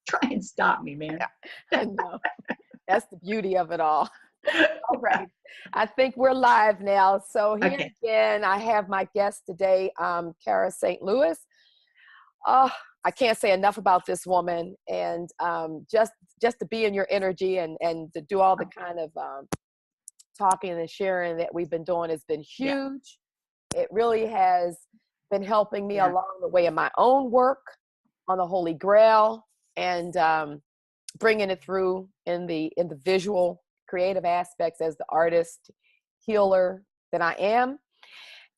try and stop me, man. I know. That's the beauty of it all. All right. I think we're live now. So here Okay. again, I have my guest today, Cara St. Louis. Oh, I can't say enough about this woman, and just to be in your energy and to do all the kind of talking and sharing that we've been doing has been huge. It really has been helping me along the way in my own work on the Holy Grail, and bringing it through in the visual creative aspects as the artist healer that I am.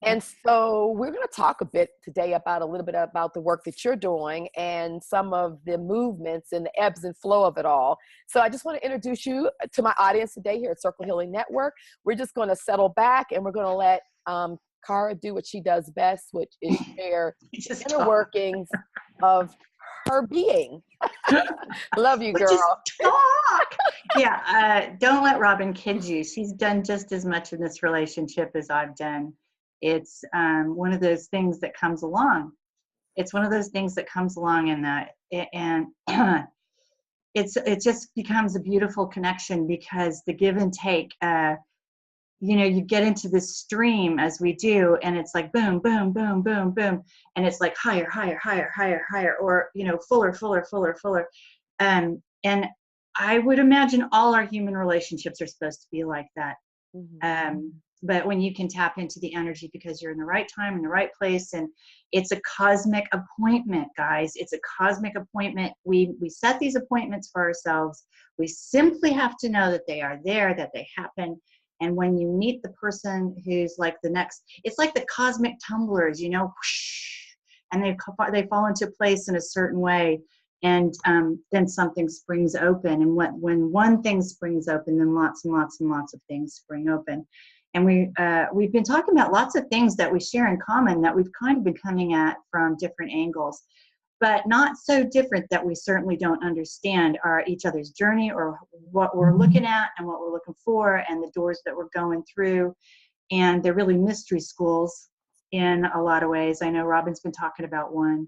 And so we're going to talk a bit today about a little bit about the work that you're doing and some of the movements and the ebbs and flow of it all. So I just want to introduce you to my audience today here at Circle Healing Network. We're just going to settle back and we're going to let Cara do what she does best, which is share inner workings of her being. Love you, girl. Just talk. Don't let Robin kid you. She's done just as much in this relationship as I've done. It's one of those things that comes along. It's one of those things that comes along, and it just becomes a beautiful connection because the give and take. You get into this stream as we do, and it's like boom, boom, boom, boom, boom, and it's like higher, higher, higher, higher, higher, or fuller, fuller, fuller, fuller. And I would imagine all our human relationships are supposed to be like that. Mm-hmm. But when you can tap into the energy because you're in the right time, in the right place, and it's a cosmic appointment, guys. It's a cosmic appointment. We set these appointments for ourselves. We simply have to know that they are there, that they happen. And when you meet the person who's like the next, it's like the cosmic tumblers, whoosh, and they fall into place in a certain way. And then something springs open. And when one thing springs open, then lots and lots and lots of things spring open. And we've been talking about lots of things that we share in common that we've kind of been coming at from different angles, but not so different that we certainly don't understand each other's journey or what we're looking at and what we're looking for and the doors that we're going through. And they're really mystery schools in a lot of ways. I know Robin's been talking about one,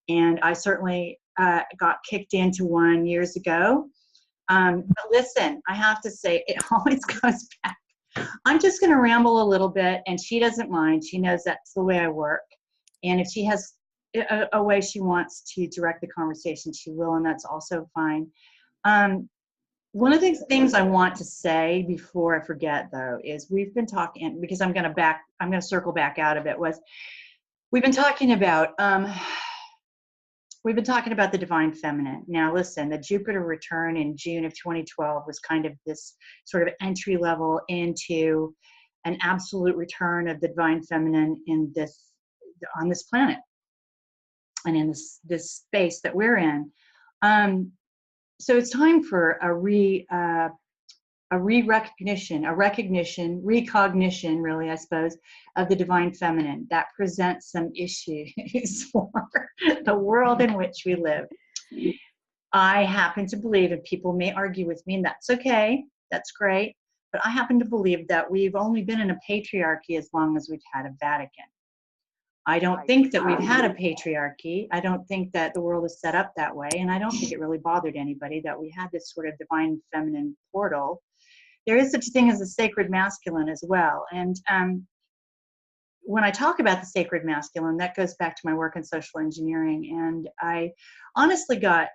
and I certainly got kicked into one years ago. But listen, I have to say, it always goes back. I'm just going to ramble a little bit, and she doesn't mind. She knows that's the way I work. And if she has a way she wants to direct the conversation, she will, and that's also fine. One of the things I want to say before I forget, though, is we've been talking, because I'm going to circle back out of it, we've been talking about the divine feminine. Now, listen, the Jupiter return in June of 2012 was kind of this sort of entry level into an absolute return of the divine feminine on this planet and in this space that we're in. So it's time for a recognition, really, I suppose, of the divine feminine that presents some issues for the world in which we live. I happen to believe, and people may argue with me, and that's okay, that's great, but I happen to believe that we've only been in a patriarchy as long as we've had a Vatican. I don't think that we've had a patriarchy. I don't think that the world is set up that way, and I don't think it really bothered anybody that we had this sort of divine feminine portal. There is such a thing as a sacred masculine as well. And when I talk about the sacred masculine, that goes back to my work in social engineering. And I honestly got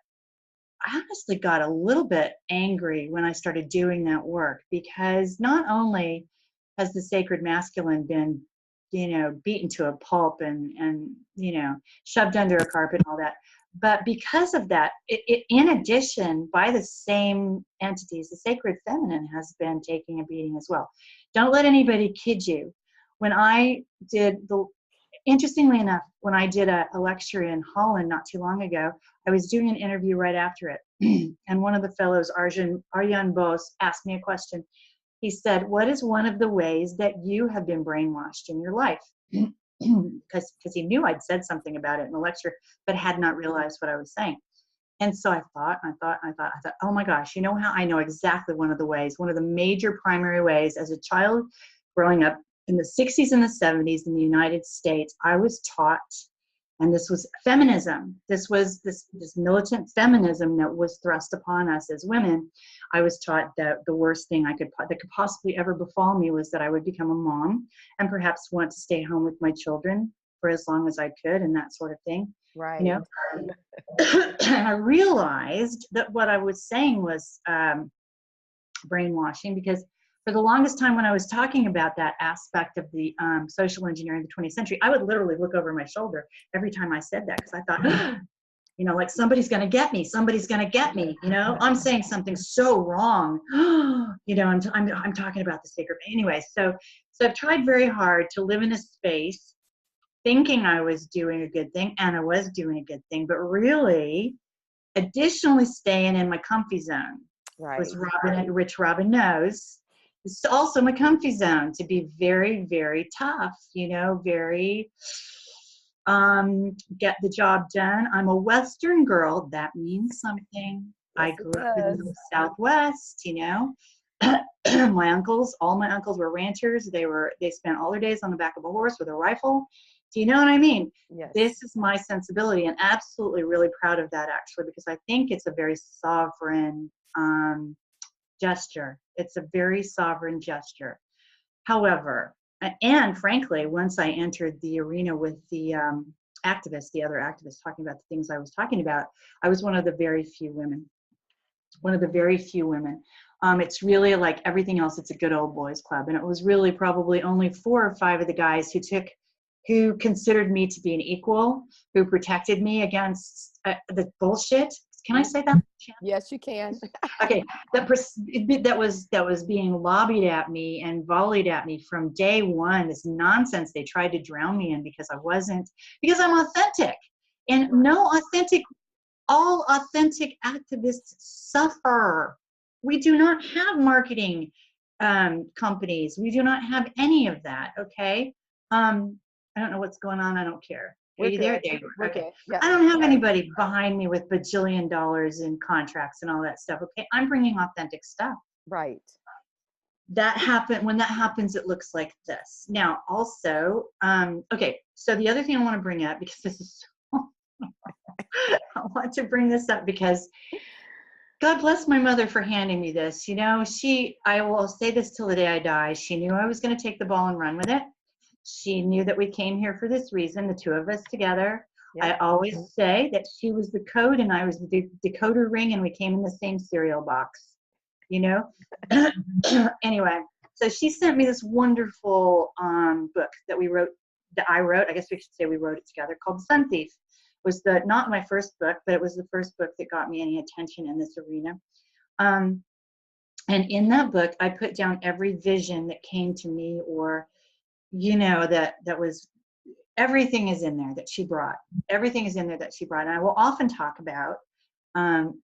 a little bit angry when I started doing that work, because not only has the sacred masculine been, beaten to a pulp and shoved under a carpet and all that, but because of that, in addition, by the same entities, the sacred feminine has been taking a beating as well. Don't let anybody kid you. Interestingly enough, when I did a lecture in Holland not too long ago, I was doing an interview right after it. And one of the fellows, Arjan Bos, asked me a question. He said, what is one of the ways that you have been brainwashed in your life? Because he knew I'd said something about it in the lecture, but had not realized what I was saying. And so I thought, oh my gosh, you know how I know exactly one of the major primary ways. As a child growing up in the 60s and the 70s in the United States, I was taught And this was feminism. This was this militant feminism that was thrust upon us as women. I was taught that the worst thing that could possibly ever befall me was that I would become a mom and perhaps want to stay home with my children for as long as I could and that sort of thing. Right. You know, and I realized that what I was saying was brainwashing, because for the longest time when I was talking about that aspect of the social engineering of the 20th century, I would literally look over my shoulder every time I said that, because I thought, you know, like somebody's going to get me. Somebody's going to get me. You know, I'm saying something so wrong. You know, I'm talking about the sacred. Anyway, so I've tried very hard to live in a space thinking I was doing a good thing, and I was doing a good thing, but really additionally staying in my comfy zone. Right. Which Robin knows. It's also my comfy zone to be very, very tough, you know, very get the job done. I'm a Western girl. That means something. Yes, I it grew up in the does. Southwest, you know. All my uncles were ranchers. They spent all their days on the back of a horse with a rifle. Do you know what I mean? Yes. This is my sensibility, and absolutely really proud of that, actually, because I think it's a very sovereign gesture. It's a very sovereign gesture. However, and frankly, once I entered the arena with the other activists talking about the things I was talking about, I was one of the very few women. It's really like everything else, it's a good old boys club. And it was really probably only 4 or 5 of the guys who considered me to be an equal, who protected me against the bullshit. Can I say that? Yes, you can. Okay, that was being lobbied at me and volleyed at me from day one. This nonsense they tried to drown me in because I'm authentic, and all authentic activists suffer. We do not have marketing companies. We do not have any of that. Okay. I don't know what's going on. I don't care. Are you there, David? Okay. Yeah. I don't have anybody behind me with bajillion dollars in contracts and all that stuff. Okay. I'm bringing authentic stuff. Right. When that happens, it looks like this. Now, also, okay. So the other thing I want to bring up, because this is so, I want to bring this up because God bless my mother for handing me this. You know, I will say this till the day I die. She knew I was going to take the ball and run with it. She knew that we came here for this reason, the 2 of us together. Yep. I always say that she was the code and I was the decoder ring, and we came in the same cereal box, you know? Anyway, so she sent me this wonderful book that I wrote, I guess we should say we wrote it together, called The Sun Thief. It was not my first book, but it was the first book that got me any attention in this arena. And in that book, I put down every vision that came to me, or you know, that was, everything is in there that she brought. Everything is in there that she brought. And I will often talk about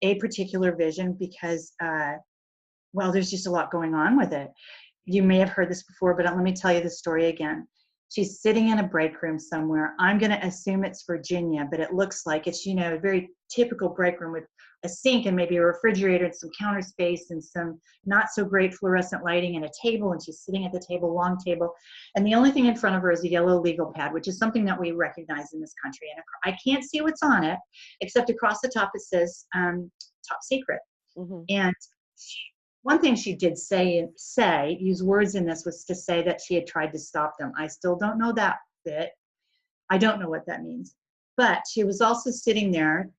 a particular vision because, well, there's just a lot going on with it. You may have heard this before, but let me tell you the story again. She's sitting in a break room somewhere. I'm going to assume it's Virginia, but it looks like it's, you know, a very typical break room with a sink and maybe a refrigerator and some counter space and some not so great fluorescent lighting and a table. And she's sitting at the table, long table. And the only thing in front of her is a yellow legal pad, which is something that we recognize in this country. And I can't see what's on it, except across the top it says top secret. Mm-hmm. And one thing she did use words in this, was to say that she had tried to stop them. I still don't know that bit. I don't know what that means. But she was also sitting there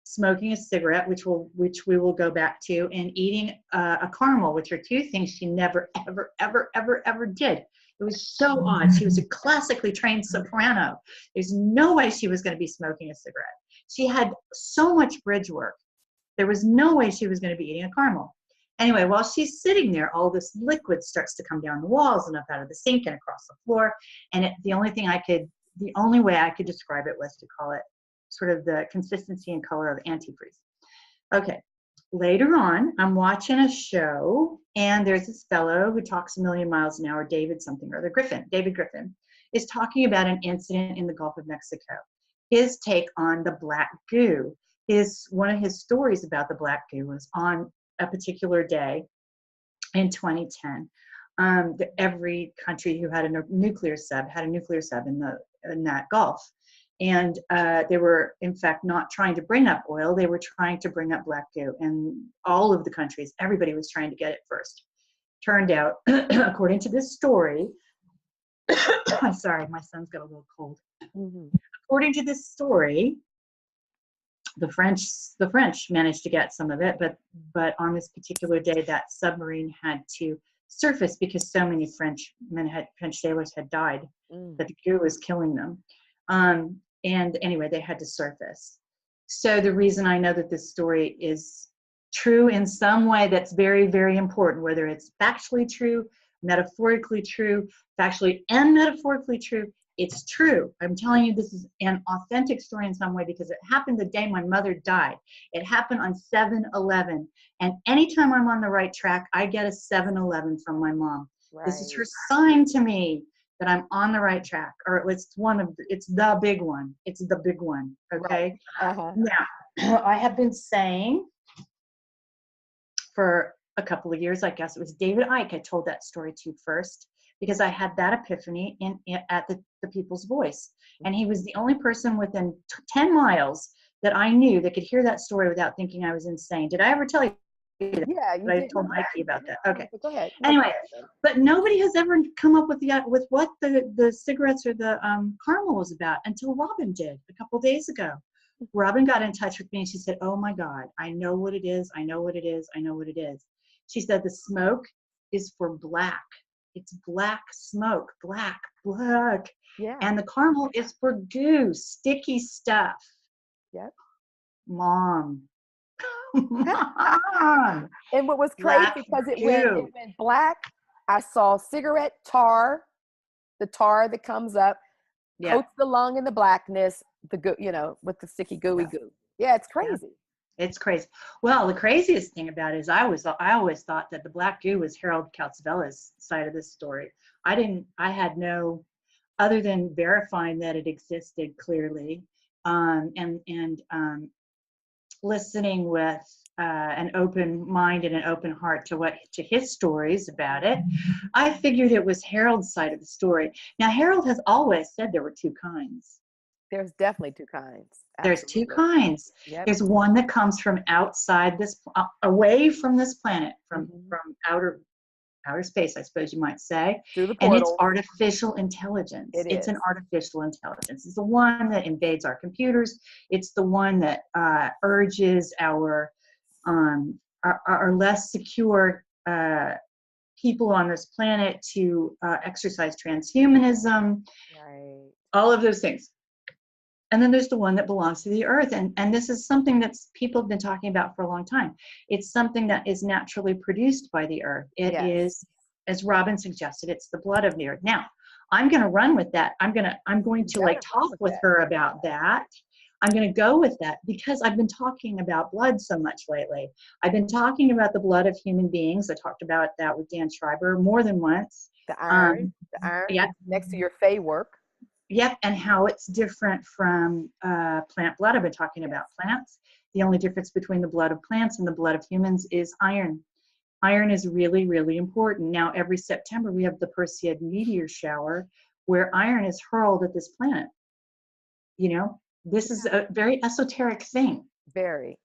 smoking a cigarette, which we will go back to, and eating a caramel, which are 2 things she never, ever, ever, ever, ever did. It was so odd. She was a classically trained soprano. There's no way she was going to be smoking a cigarette. She had so much bridge work. There was no way she was going to be eating a caramel. Anyway, while she's sitting there, all this liquid starts to come down the walls and up out of the sink and across the floor. And the only way I could describe it was to call it sort of the consistency and color of antifreeze. Okay. Later on, I'm watching a show, and there's this fellow who talks a million miles an hour, David Griffin, is talking about an incident in the Gulf of Mexico. His take on the black goo. One of his stories about the black goo was on a particular day in 2010. Every country who had a nuclear sub had a nuclear sub in that Gulf. And they were, in fact, not trying to bring up oil. They were trying to bring up black goo. And all of the countries, everybody was trying to get it first. Turned out, according to this story, sorry, my son's got a little cold. Mm-hmm. According to this story, the French managed to get some of it, but on this particular day, that submarine had to surface because so many French sailors had died that the goo was killing them. And anyway, they had to surface. So the reason I know that this story is true in some way that's very, very important, whether it's factually true, metaphorically true, factually and metaphorically true, it's true. I'm telling you, this is an authentic story in some way because it happened the day my mother died. It happened on 7/11. And anytime I'm on the right track, I get a 7/11 from my mom. Right. This is her sign to me that I'm on the right track, or it's the big one. It's the big one. Okay. Right. Uh-huh. Now, I have been saying for a couple of years, I guess it was David Icke I told that story to first, because I had that epiphany at the People's Voice. And he was the only person within 10 miles that I knew that could hear that story without thinking I was insane. Did I ever tell you that? Yeah, you did. I told Mikey about that. Okay. Go ahead. Anyway, but nobody has ever come up with what the cigarettes or the caramel was about until Robin did a couple days ago. Robin got in touch with me and she said, "Oh my God, I know what it is. I know what it is. I know what it is." She said the smoke is for black. It's black smoke, black. Yeah. And the caramel is for goo, sticky stuff. Yep. Mom. Mom. And what was crazy, because it went black, I saw cigarette tar, the tar that comes up, coats the lung in the blackness, the goo, with the sticky gooey goo. Yeah, it's crazy. Yeah. It's crazy. Well, the craziest thing about it is I always thought that the black goo was Harold Kautz-Vella's side of this story. I had no, other than verifying that it existed clearly, and listening with an open mind and an open heart to his stories about it, I figured it was Harold's side of the story. Now, Harold has always said there were two kinds. There's definitely two kinds. Absolutely. There's two kinds. Yep. There's one that comes from outside this, away from this planet, from outer space, I suppose you might say. Through the portal. And it's artificial intelligence. It's an artificial intelligence. It's the one that invades our computers. It's the one that urges our less secure people on this planet to exercise transhumanism. Right. All of those things. And then there's the one that belongs to the earth. And this is something that people have been talking about for a long time. It's something that is naturally produced by the earth. It is, as Robin suggested, it's the blood of the earth. Now, I'm going to run with that. I'm going to like talk with her about that. I'm going to go with that because I've been talking about blood so much lately. I've been talking about the blood of human beings. I talked about that with Dan Schreiber more than once. The iron next to your Fae work. Yep, and how it's different from plant blood. I've been talking about plants. The only difference between the blood of plants and the blood of humans is iron. Iron is really, really important. Now, every September, we have the Perseid meteor shower where iron is hurled at this planet. This is a very esoteric thing. Very.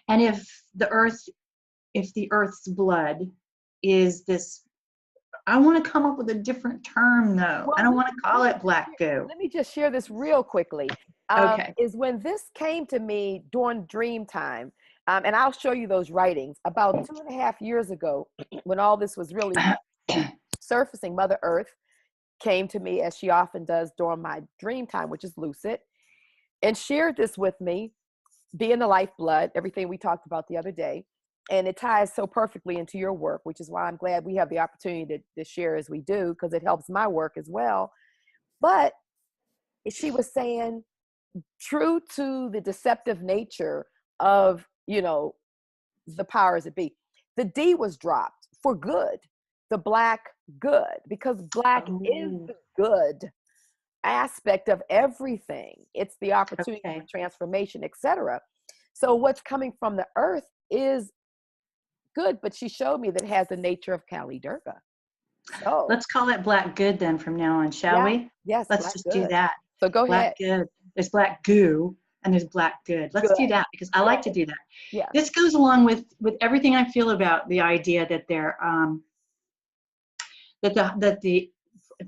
And if the Earth's blood is this, I want to come up with a different term, though. Well, I don't want to call it black goo. Let me just share this real quickly. Okay. Is when this came to me during dream time, and I'll show you those writings, about 2.5 years ago, when all this was really surfacing, Mother Earth came to me, as she often does during my dream time, which is lucid, and shared this with me, being the lifeblood, everything we talked about the other day. And it ties so perfectly into your work, which is why I'm glad we have the opportunity to share as we do, because it helps my work as well. But she was saying, true to the deceptive nature of, the powers that be, the D was dropped for good, the black good, because black is the good aspect of everything. It's the opportunity for transformation, etc. So what's coming from the earth is good, but she showed me that it has the nature of Kali Durga. So let's call it black good then from now on, shall we? Yes. Let's just do that. So go ahead. Black good. There's black goo and there's black good. Let's Good. do that because I like to do that. Yeah. This goes along with everything I feel about the idea that the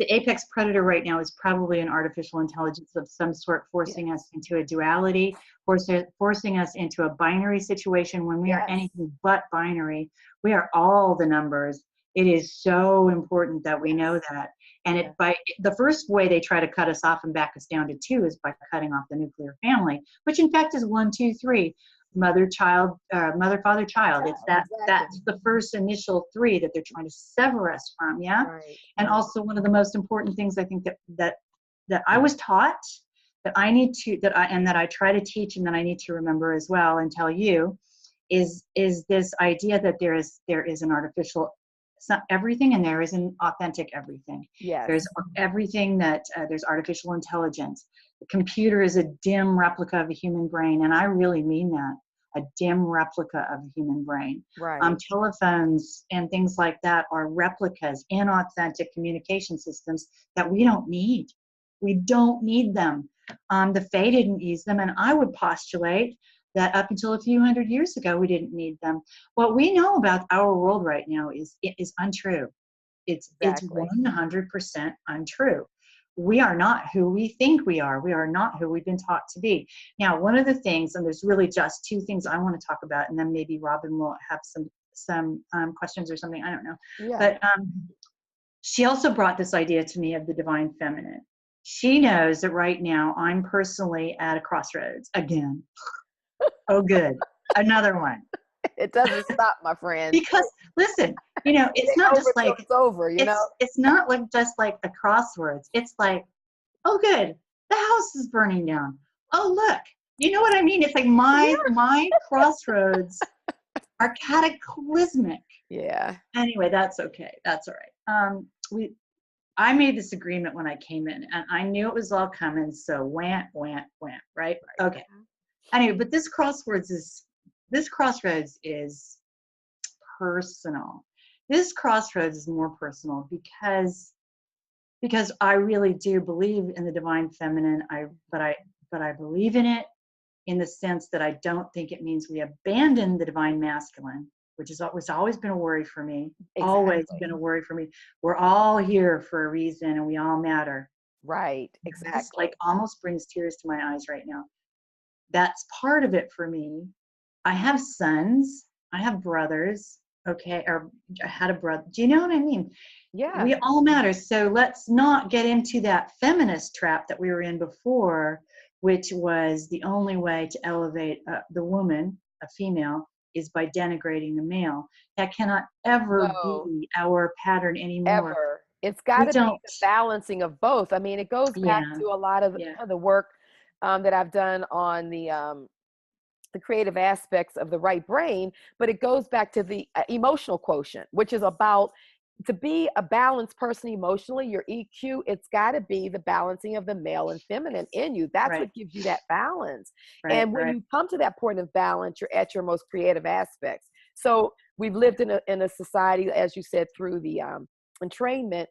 apex predator right now is probably an artificial intelligence of some sort, forcing us into a duality, forcing us into a binary situation when we are anything but binary. We are all the numbers. It is so important that we know that. And by the first way they try to cut us off and back us down to 2 is by cutting off the nuclear family, which in fact is 1, 2, 3. Mother, child, mother, father, child. It's that that's the first initial 3 that they're trying to sever us from. Yeah. Right. And also one of the most important things I think that I was taught that I need to that I try to teach and that I need to remember as well and tell you is this idea that there is an artificial everything and there is an authentic everything. Yes. There's everything that there's artificial intelligence. The computer is a dim replica of a human brain, and I really mean that. A dim replica of a human brain. Right. Telephones and things like that are replicas, inauthentic communication systems that we don't need. We don't need them. The Fae didn't use them, and I would postulate that up until a few hundred years ago, we didn't need them. What we know about our world right now is untrue. It's 100% untrue. We are not who we think we are. We are not who we've been taught to be. Now, one of the things, and there's really just 2 things I want to talk about, and then maybe Robin will have some questions or something. I don't know. Yeah. But she also brought this idea to me of the divine feminine. She knows that right now I'm personally at a crossroads again. Oh, good. Another one. It doesn't stop, my friend. Because listen, it's not just like it's over. It's not like just like a crosswords. It's like, oh, good, the house is burning down. Oh, look, you know what I mean? It's like my crossroads are cataclysmic. Yeah. Anyway, that's okay. That's all right. I made this agreement when I came in, and I knew it was all coming. So wham, right? Okay. Anyway, but this crossroads is personal. This crossroads is more personal because I really do believe in the divine feminine. But I believe in it in the sense that I don't think it means we abandon the divine masculine, which is always been a worry for me. Exactly. Always been a worry for me. We're all here for a reason, and we all matter. Right. Exactly. This like almost brings tears to my eyes right now. That's part of it for me. I have sons. I have brothers. Okay, or I had a brother. Do you know what I mean? Yeah. We all matter. So let's not get into that feminist trap that we were in before, which was the only way to elevate the woman, a female, is by denigrating the male. That cannot ever be our pattern anymore. Ever. It's got to be the balancing of both. I mean, it goes back to a lot of the work that I've done on the creative aspects of the right brain, but it goes back to the emotional quotient, which is about to be a balanced person emotionally, your EQ, it's got to be the balancing of the male and feminine in you. That's what gives you that balance. And when you come to that point of balance, you're at your most creative aspects. So we've lived in a society, as you said, through the entrainment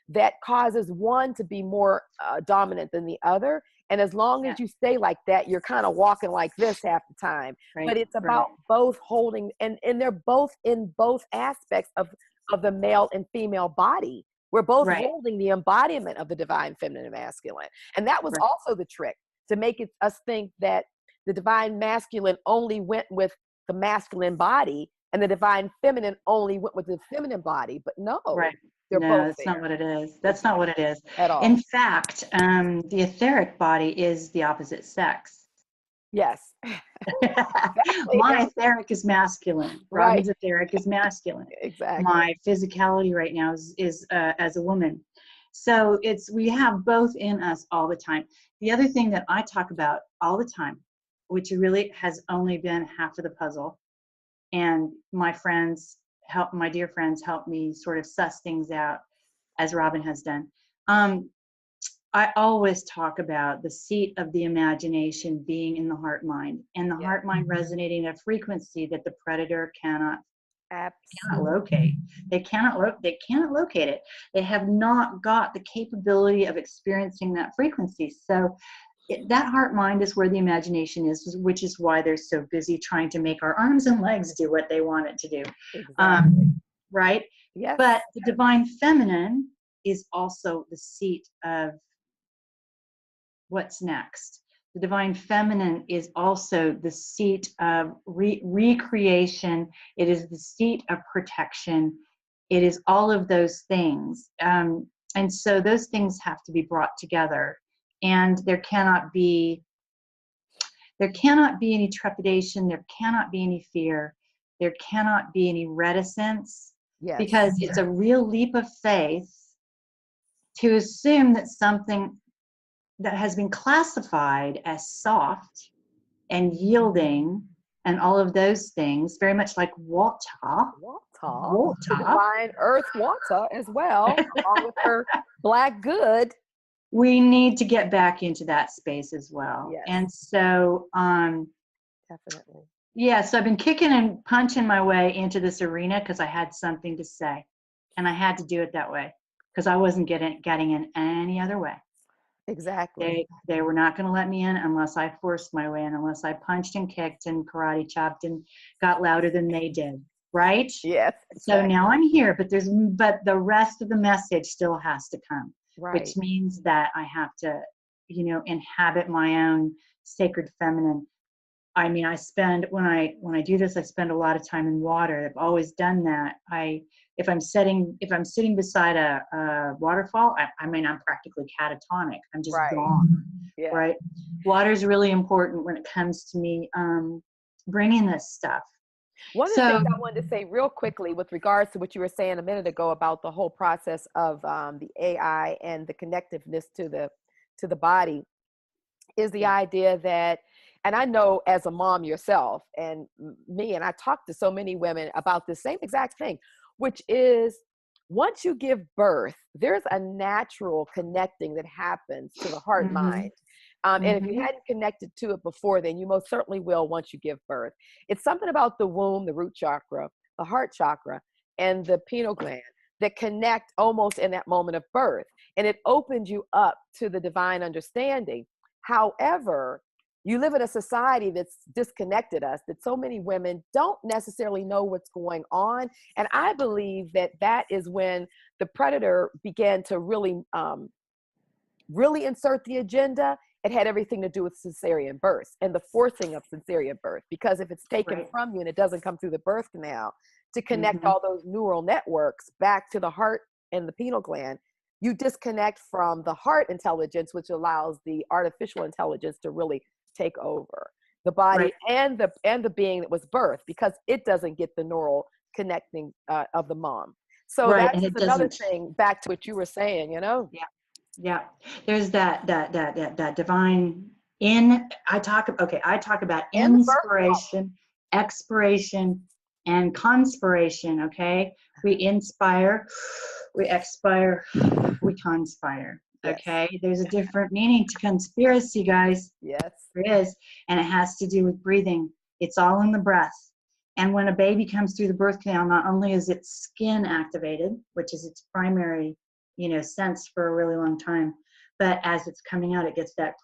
that causes one to be more dominant than the other. And as long as you stay like that, you're kind of walking like this half the time. But it's about both holding, and they're both in both aspects of the male and female body. We're both holding the embodiment of the divine feminine and masculine. And that was also the trick, to make us think that the divine masculine only went with the masculine body and the divine feminine only went with the feminine body. But no. No, that's not what it is. That's not what it is. At all. In fact, the etheric body is the opposite sex. Yes. My etheric is masculine. Robin's etheric is masculine. Exactly. My physicality right now is as a woman. So we have both in us all the time. The other thing that I talk about all the time, which really has only been half of the puzzle, and my dear friends help me sort of suss things out, as Robin has done. I always talk about the seat of the imagination being in the heart mind, and the heart mind resonating at a frequency that the predator cannot locate. They cannot locate it. They have not got the capability of experiencing that frequency. So that heart mind is where the imagination is, which is why they're so busy trying to make our arms and legs do what they want it to do. Exactly. Right? Yes. But the divine feminine is also the seat of what's next. The divine feminine is also the seat of recreation. It is the seat of protection. It is all of those things. And so those things have to be brought together. And there cannot be any trepidation. There cannot be any fear. There cannot be any reticence, Yes. because it's a real leap of faith to assume that something that has been classified as soft and yielding and all of those things, very much like water, The divine earth water as well, along with her black good. We need to get back into that space as well. Yes. And so, Definitely. yeah, so I've been kicking and punching my way into this arena because I had something to say, and I had to do it that way because I wasn't getting in any other way. Exactly. They were not going to let me in unless I forced my way in, unless I punched and kicked and karate chopped and got louder than they did. Right? Yes. Exactly. So now I'm here, but the rest of the message still has to come, Right. which means that I have to, inhabit my own sacred feminine. I mean, when I do this, I spend a lot of time in water. I've always done that. If I'm sitting beside a waterfall, I'm practically catatonic. I'm just Right. gone. Yeah. Right. Water is really important when it comes to me bringing this stuff. One of the things I wanted to say real quickly with regards to what you were saying a minute ago about the whole process of the AI and the connectiveness to the body is the idea that, and I know as a mom yourself and me, and I talk to so many women about the same exact thing, which is once you give birth, there's a natural connecting that happens to the heart mind. And if you hadn't connected to it before, then you most certainly will once you give birth. It's something about the womb, the root chakra, the heart chakra, and the pineal gland that connect almost in that moment of birth. And it opens you up to the divine understanding. However, you live in a society that's disconnected us, that so many women don't necessarily know what's going on. And I believe that is when the predator began to really insert the agenda. It had everything to do with cesarean births and the forcing of cesarean birth, because if it's taken from you and it doesn't come through the birth canal to connect all those neural networks back to the heart and the pineal gland, you disconnect from the heart intelligence, which allows the artificial intelligence to really take over the body and the being that was birthed, because it doesn't get the neural connecting of the mom. So that's just another thing back to what you were saying, Yeah, there's that divine I talk about inspiration, expiration, and conspiration. Okay, we inspire, we expire, we conspire. Okay, there's a different meaning to conspiracy, guys. Yes, there is, and it has to do with breathing. It's all in the breath. And when a baby comes through the birth canal, not only is its skin activated, which is its primary sense for a really long time, but as it's coming out, it gets that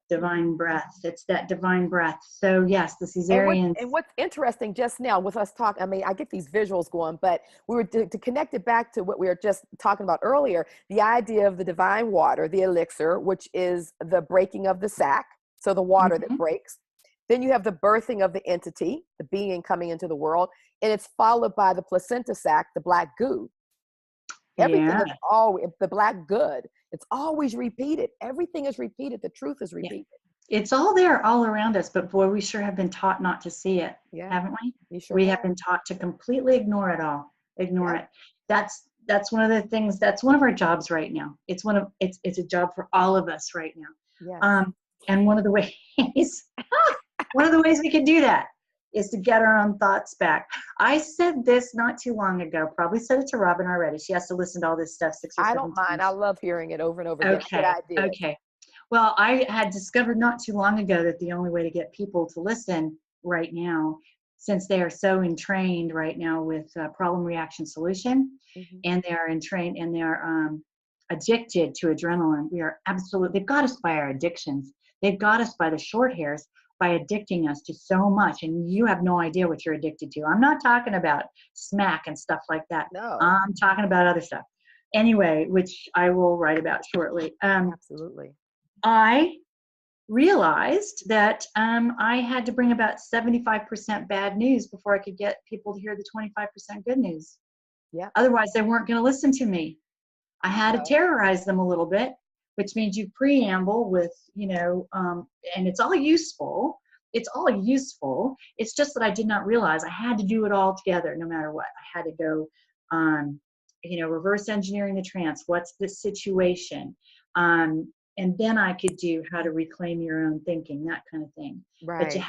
divine breath. It's that divine breath. So yes, the cesareans. And what's interesting just now with us talking, I mean, I get these visuals going, but we were to connect it back to what we were just talking about earlier, the idea of the divine water, the elixir, which is the breaking of the sac, so the water that breaks. Then you have the birthing of the entity, the being coming into the world, and it's followed by the placenta sac, the black goo. Everything is always the black good. It's always repeated. Everything is repeated. The truth is repeated. It's all there, all around us, but boy, we sure have been taught not to see it, haven't we? We have been taught to completely ignore it all. Ignore it. That's one of the things. That's one of our jobs right now. It's a job for all of us right now. And one of the ways we can do that is to get our own thoughts back. I said this not too long ago, probably said it to Robin already. She has to listen to all this stuff 6 or 7 times. I don't mind. I love hearing it over and over again. Okay. Well, I had discovered not too long ago that the only way to get people to listen right now, since they are so entrained right now with problem, reaction, solution, and they are entrained and they are addicted to adrenaline. We are absolutely, they've got us by our addictions. They've got us by the short hairs by addicting us to so much. And you have no idea what you're addicted to. I'm not talking about smack and stuff like that. No. I'm talking about other stuff. Anyway, which I will write about shortly. Absolutely. I realized that I had to bring about 75% bad news before I could get people to hear the 25% good news. Yeah. Otherwise, they weren't going to listen to me. I had to No. terrorize them a little bit, which means you preamble with, and it's all useful. It's all useful. It's just that I did not realize I had to do it all together, no matter what. I had to go, reverse engineering the trance. What's the situation? And then I could do how to reclaim your own thinking, that kind of thing. Right.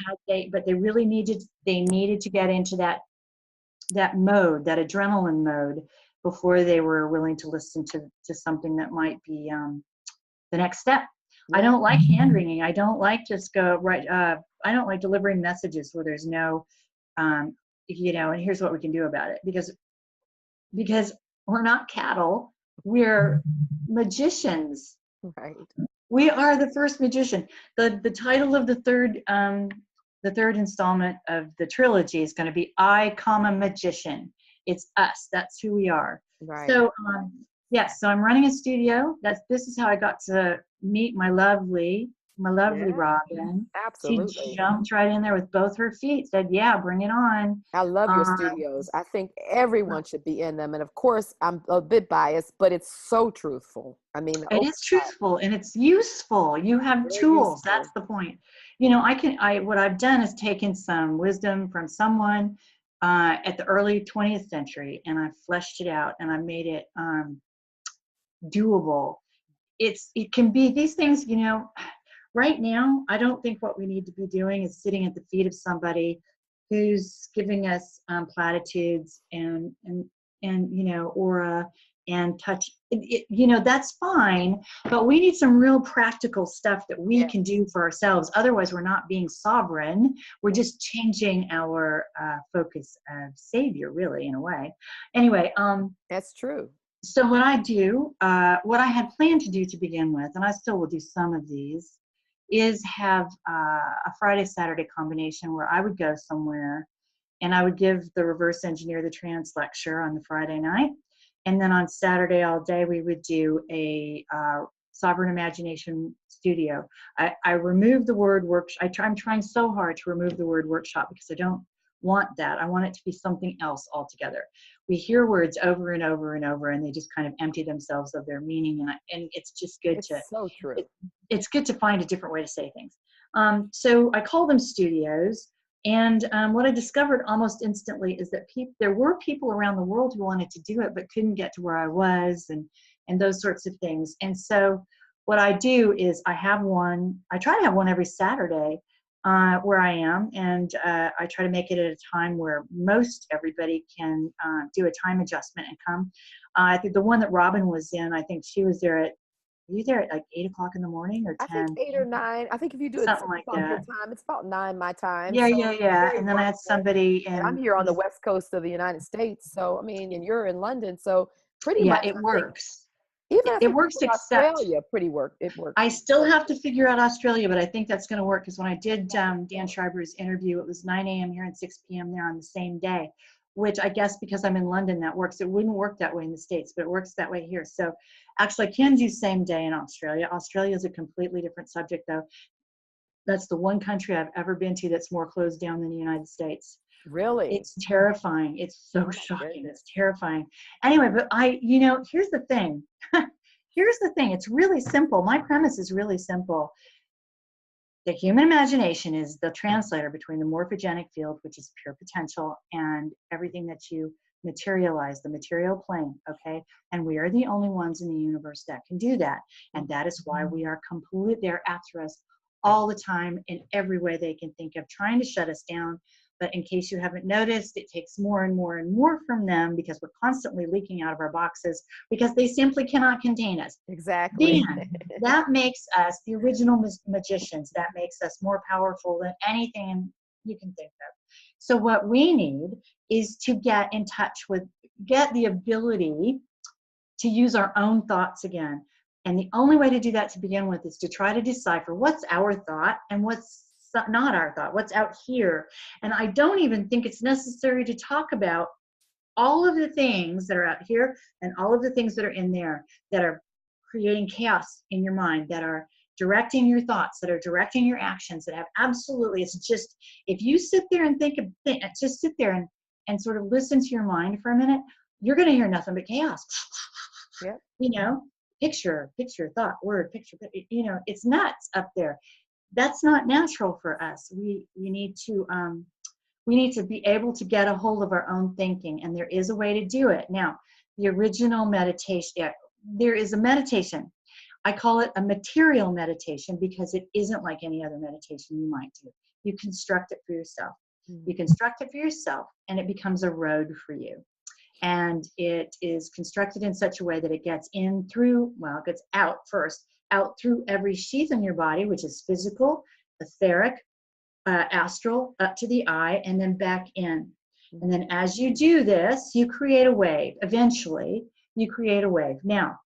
But they really needed to get into that mode, that adrenaline mode, before they were willing to listen to something that might be the next step. Yeah. I don't like hand wringing. I don't like just go right. I don't like delivering messages where there's no, and here's what we can do about it, because we're not cattle. We're magicians. Right. We are the first magician. The title of the third installment of the trilogy is going to be I, magician. It's us. That's who we are. Right. So yes, so I'm running a studio. This is how I got to meet my lovely Robin. Absolutely. She jumped right in there with both her feet, said, yeah, bring it on. I love your studios. I think everyone should be in them. And of course, I'm a bit biased, but it's so truthful. I mean, it is truthful and it's useful. You have very tools. useful. That's the point. What I've done is taken some wisdom from someone at the early 20th century, and I fleshed it out and I made it doable. It can be these things, right now, I don't think what we need to be doing is sitting at the feet of somebody who's giving us platitudes and aura and touch. That's fine, but we need some real practical stuff that we can do for ourselves. Otherwise, we're not being sovereign. We're just changing our focus of savior, really, in a way. Anyway, that's true. So what I do, what I had planned to do to begin with, and I still will do some of these, is have a Friday-Saturday combination where I would go somewhere and I would give the reverse engineer the trance lecture on the Friday night. And then on Saturday all day, we would do a sovereign imagination studio. I removed the word workshop. I'm trying so hard to remove the word workshop because I don't want that. I want it to be something else altogether. We hear words over and over and over, and they just kind of empty themselves of their meaning. And it's just good so true. It's good to find a different way to say things. So I call them studios. And what I discovered almost instantly is that there were people around the world who wanted to do it, but couldn't get to where I was and those sorts of things. And so what I do is I try to have one every Saturday where I am. And I try to make it at a time where most everybody can do a time adjustment and come. I think the one that Robin was in, I think she was there were you there at like 8 o'clock in the morning or 10? I think 8 or 9. I think if you do something like that. Your time, it's about 9 my time. Yeah, so yeah. And then I had somebody and I'm here on the west coast of the United States. So, I mean, and you're in London. So pretty much. It works. Even it works, except Australia, it works. I still have to figure out Australia, but I think that's going to work because when I did Dan Schreiber's interview, it was 9 a.m. here and 6 p.m. there on the same day, which I guess because I'm in London, that works. It wouldn't work that way in the States, but it works that way here. So actually I can do same day in Australia. Australia is a completely different subject, though. That's the one country I've ever been to that's more closed down than the United States. Really? It's terrifying. It's so shocking. It's terrifying. Anyway, but here's the thing. Here's the thing. It's really simple. My premise is really simple. The human imagination is the translator between the morphogenic field, which is pure potential, and everything that you materialize, the material plane, okay? And we are the only ones in the universe that can do that. And that is why we are they're after us all the time in every way they can think of, trying to shut us down. But in case you haven't noticed, it takes more and more and more from them because we're constantly leaking out of our boxes because they simply cannot contain us. Exactly. Then that makes us the original magicians. That makes us more powerful than anything you can think of. So what we need is to get in touch with, get the ability to use our own thoughts again. And the only way to do that to begin with is to try to decipher what's our thought and what's not our thought, what's out here. And I don't even think it's necessary to talk about all of the things that are out here and all of the things that are in there that are creating chaos in your mind, that are directing your thoughts, that are directing your actions, that have absolutely, it's just, if you sit there and just sit there and sort of listen to your mind for a minute, you're going to hear nothing but chaos. Yeah. You know, picture, thought, word, picture, you know, it's nuts up there. That's not natural for us. We need to be able to get a hold of our own thinking, and there is a way to do it. Now, the original meditation, there is a meditation. I call it a material meditation because it isn't like any other meditation you might do. You construct it for yourself. You construct it for yourself, and it becomes a road for you. And it is constructed in such a way that it gets in through, well, it gets out first, out through every sheath in your body, which is physical, etheric, astral, up to the eye, and then back in. And then as you do this, you create a wave. Eventually, you create a wave. Now,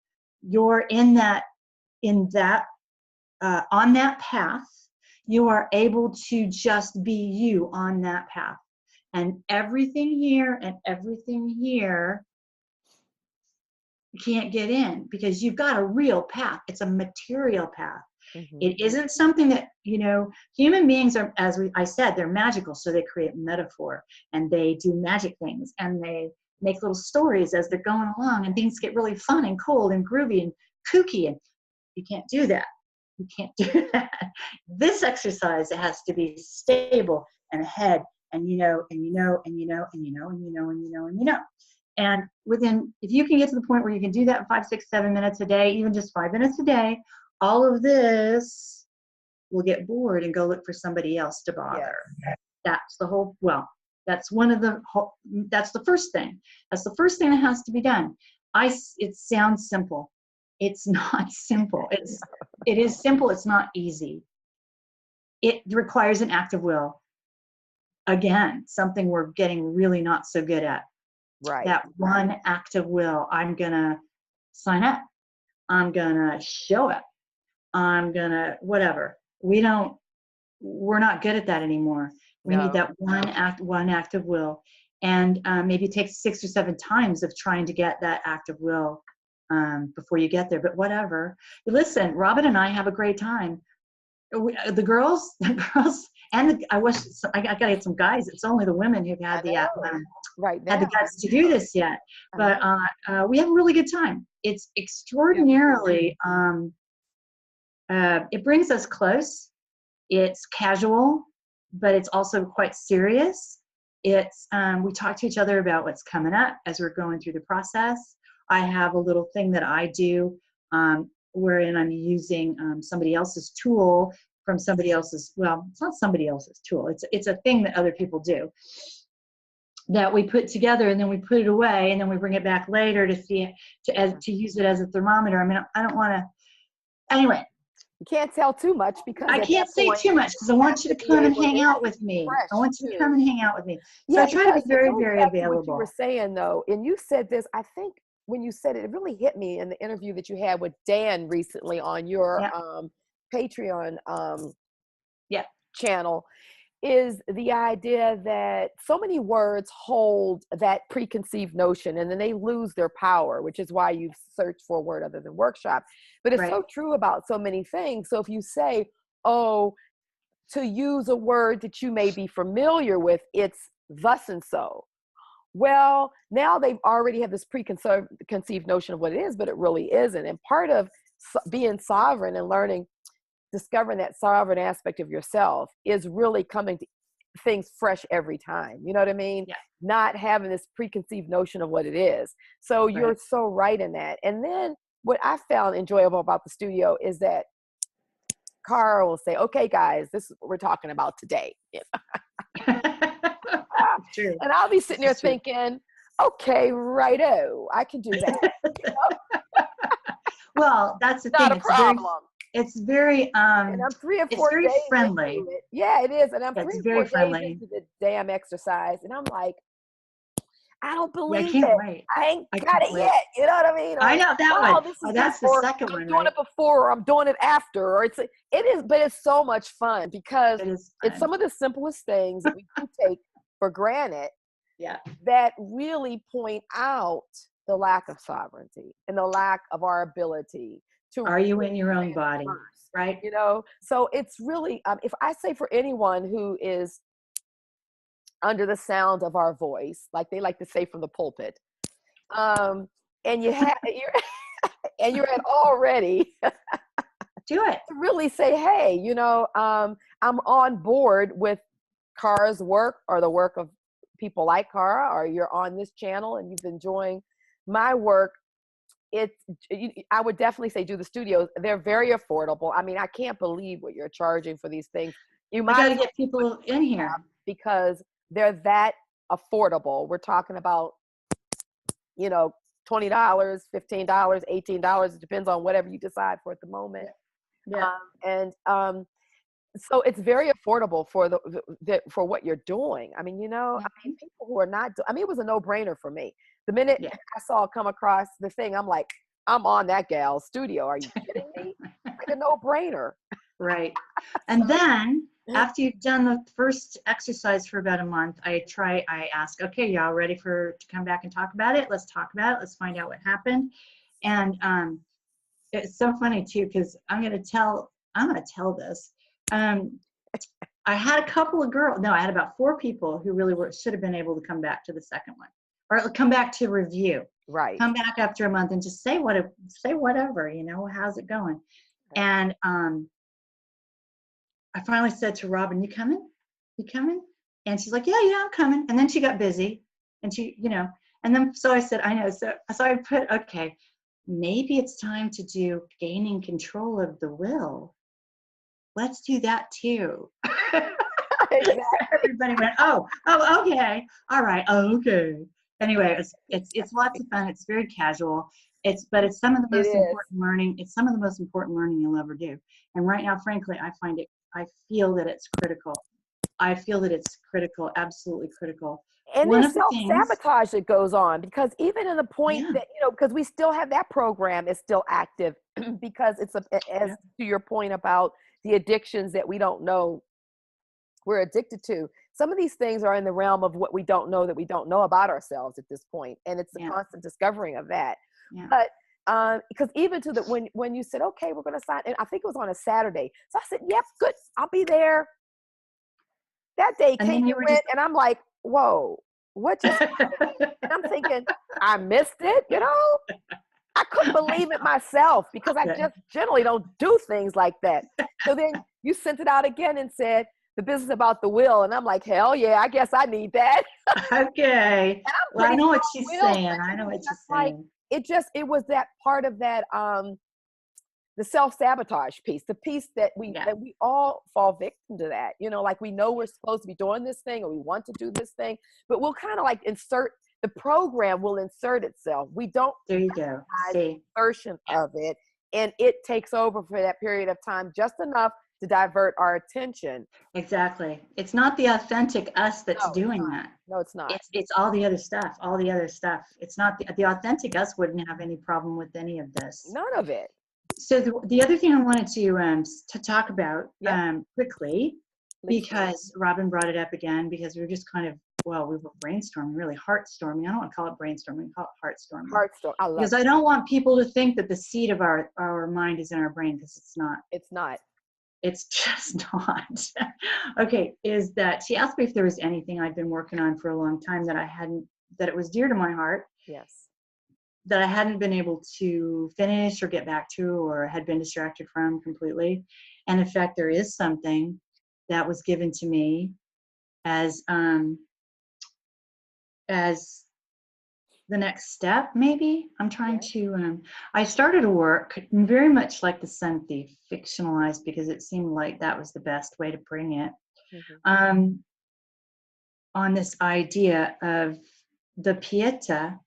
you're on that path. You are able to just be you on that path. And everything here can't get in because you've got a real path. It's a material path. It isn't something that, you know, human beings are, I said, they're magical. So they create metaphor and they do magic things and they make little stories as they're going along, and things get really fun and cool and groovy and kooky. And you can't do that. You can't do that. This exercise, it has to be stable and ahead, and you know. And if you can get to the point where you can do that in 5, 6, 7 minutes a day, even just 5 minutes a day, all of this will get bored and go look for somebody else to bother. Yes. That's the first thing. That's the first thing that has to be done. It sounds simple. It's not simple. It is simple. It's not easy. It requires an act of will. Again, something we're getting really not so good at. Right. That one act of will. I'm going to sign up. I'm going to show up. I'm going to whatever. We're not good at that anymore. We need that one act of will. And maybe it takes 6 or 7 times of trying to get that act of will before you get there. But whatever. Listen, Robin and I have a great time. The girls, and I got to get some guys. It's only the women who've had the guts to do this yet. But we have a really good time. It's extraordinarily, it brings us close. It's casual, but it's also quite serious. It's we talk to each other about what's coming up as we're going through the process. I have a little thing that I do wherein I'm using somebody else's tool from somebody else's, well, it's not somebody else's tool. It's a thing that other people do that we put together, and then we put it away, and then we bring it back later to use it as a thermometer. I mean, I don't want to, anyway. You can't tell too much because I can't say too much because I want you to come and hang out with me. I want you to come and hang out with me. So I try to be very, very available. What you were saying though, and you said this, I think when you said it, it really hit me in the interview that you had with Dan recently on your Patreon channel, is the idea that so many words hold that preconceived notion and then they lose their power, which is why you've searched for a word other than workshop. But it's so true about so many things. So if you say, to use a word that you may be familiar with, it's thus and so. Well, now they already have this preconceived notion of what it is, but it really isn't. And part of being sovereign and discovering that sovereign aspect of yourself is really coming to things fresh every time. You know what I mean? Yeah. Not having this preconceived notion of what it is. So you're so right in that. And then what I found enjoyable about the studio is that Cara will say, okay, guys, this is what we're talking about today. True. And I'll be sitting there thinking, okay, righto, I can do that. You know? Well, that's the Not thing. a problem. It's very and I'm 3 or 4 very days friendly. into it. Yeah, it is. And I'm 3 or 4 days friendly. into the damn exercise. And I'm like, I don't Yeah, I believe can't it. wait. I ain't I got can't it wait. yet. You know what I mean? I Or, know that wow, one. this Oh, is this, that's the or second I'm one, doing right? it before, or I'm doing it after, or it is, but it's so much fun because It is it's fun. some of the simplest things that we do take for granted Yeah. that really point out the lack of sovereignty and the lack of our ability to Are you in really your own stand body? first, Right? you know? So it's really, if I say for anyone who is under the sound of our voice, like they like to say from the pulpit, and you're and you're at already Do it. to really say, hey, you know, I'm on board with Cara's work or the work of people like Cara, or you're on this channel and you've been enjoying my work. I would definitely say do the studios. They're very affordable. I mean, I can't believe what you're charging for these things. You We might got to as well get people in here. because they're that affordable. We're talking about, you know, $20, $15, $18. It depends on whatever you decide for at the moment. Yeah. And so it's very affordable for for what you're doing. I mean, you know, I mean, people who are not, I mean, it was a no-brainer for me. The minute Yeah. I saw it come across the thing, I'm like, I'm on that gal's studio. Are you kidding me? Like a no-brainer. Right. And then after you've done the first exercise for about a month, I ask, okay, y'all ready to come back and talk about it? Let's talk about it. Let's find out what happened. And it's so funny too, because I'm gonna tell this. I had a couple of girls, no, I had about 4 people who really should have been able to come back to the second one, or come back to review. Right. Come back after a month and just say whatever, you know, how's it going? Right. And I finally said to Robin, you coming? You coming? And she's like, yeah, I'm coming. And then she got busy and she, you know, and then, so I said, I know. So I put, okay, maybe it's time to do gaining control of the will. Let's do that too. Exactly. Everybody went, oh, okay. All right. Oh, okay. Anyway, it's lots of fun. It's very casual. But it's some of the It most is. important learning. It's some of the most important learning you'll ever do. And right now, frankly, I feel that it's critical. I feel that it's critical, absolutely critical. And One there's of the things, self-sabotage that goes on because even in the point yeah, that, you know, because we still have that program is still active because as yeah, to your point about the addictions that we don't know we're addicted to. Some of these things are in the realm of what we don't know that we don't know about ourselves at this point. And it's the yeah, constant discovering of that. yeah. But because even to the when you said, okay, we're gonna sign, and I think it was on a Saturday. So I said, yep, good, I'll be there. That day And came then and you were just, went, and I'm like, whoa, what just happened? And I'm thinking, I missed it, you know? I couldn't believe it myself because I yeah. just generally don't do things like that. So then you sent it out again and said, the business about the will. And I'm like, hell yeah, I guess I need that. Okay. And I'm Well, I pretty know what strong she's willed, saying. but I it know was what she's just like, saying. it was that part of that, the self-sabotage piece, the piece that Yeah. we all fall victim to that, you know, like we know we're supposed to be doing this thing or we want to do this thing, but we'll kind of like the program will insert itself. We don't There you go. recognize See. the insertion of it, and it takes over for that period of time, just enough to divert our attention. Exactly. It's not the authentic us that's No, it's doing not. that. No, it's not. It's all the other stuff, all the other stuff. It's not the authentic us wouldn't have any problem with any of this. None of it. So the other thing I wanted to talk about Yep. quickly, Please. because Robin brought it up again, because we were just kind of, well, we were brainstorming, really heart-storming. I don't want to call it brainstorming, call it heart-storming. Heartstone. I love Because it. I don't want people to think that the seat of our mind is in our brain, because it's not. It's not. It's just not. Okay, is that she asked me if there was anything I'd been working on for a long time that that it was dear to my heart, Yes. that I hadn't been able to finish or get back to, or had been distracted from completely. And in fact, there is something that was given to me as the next step, maybe. I'm trying to, I started to work very much like the Sun Thief, fictionalized, because it seemed like that was the best way to bring it, Mm-hmm. on this idea of the Pieta.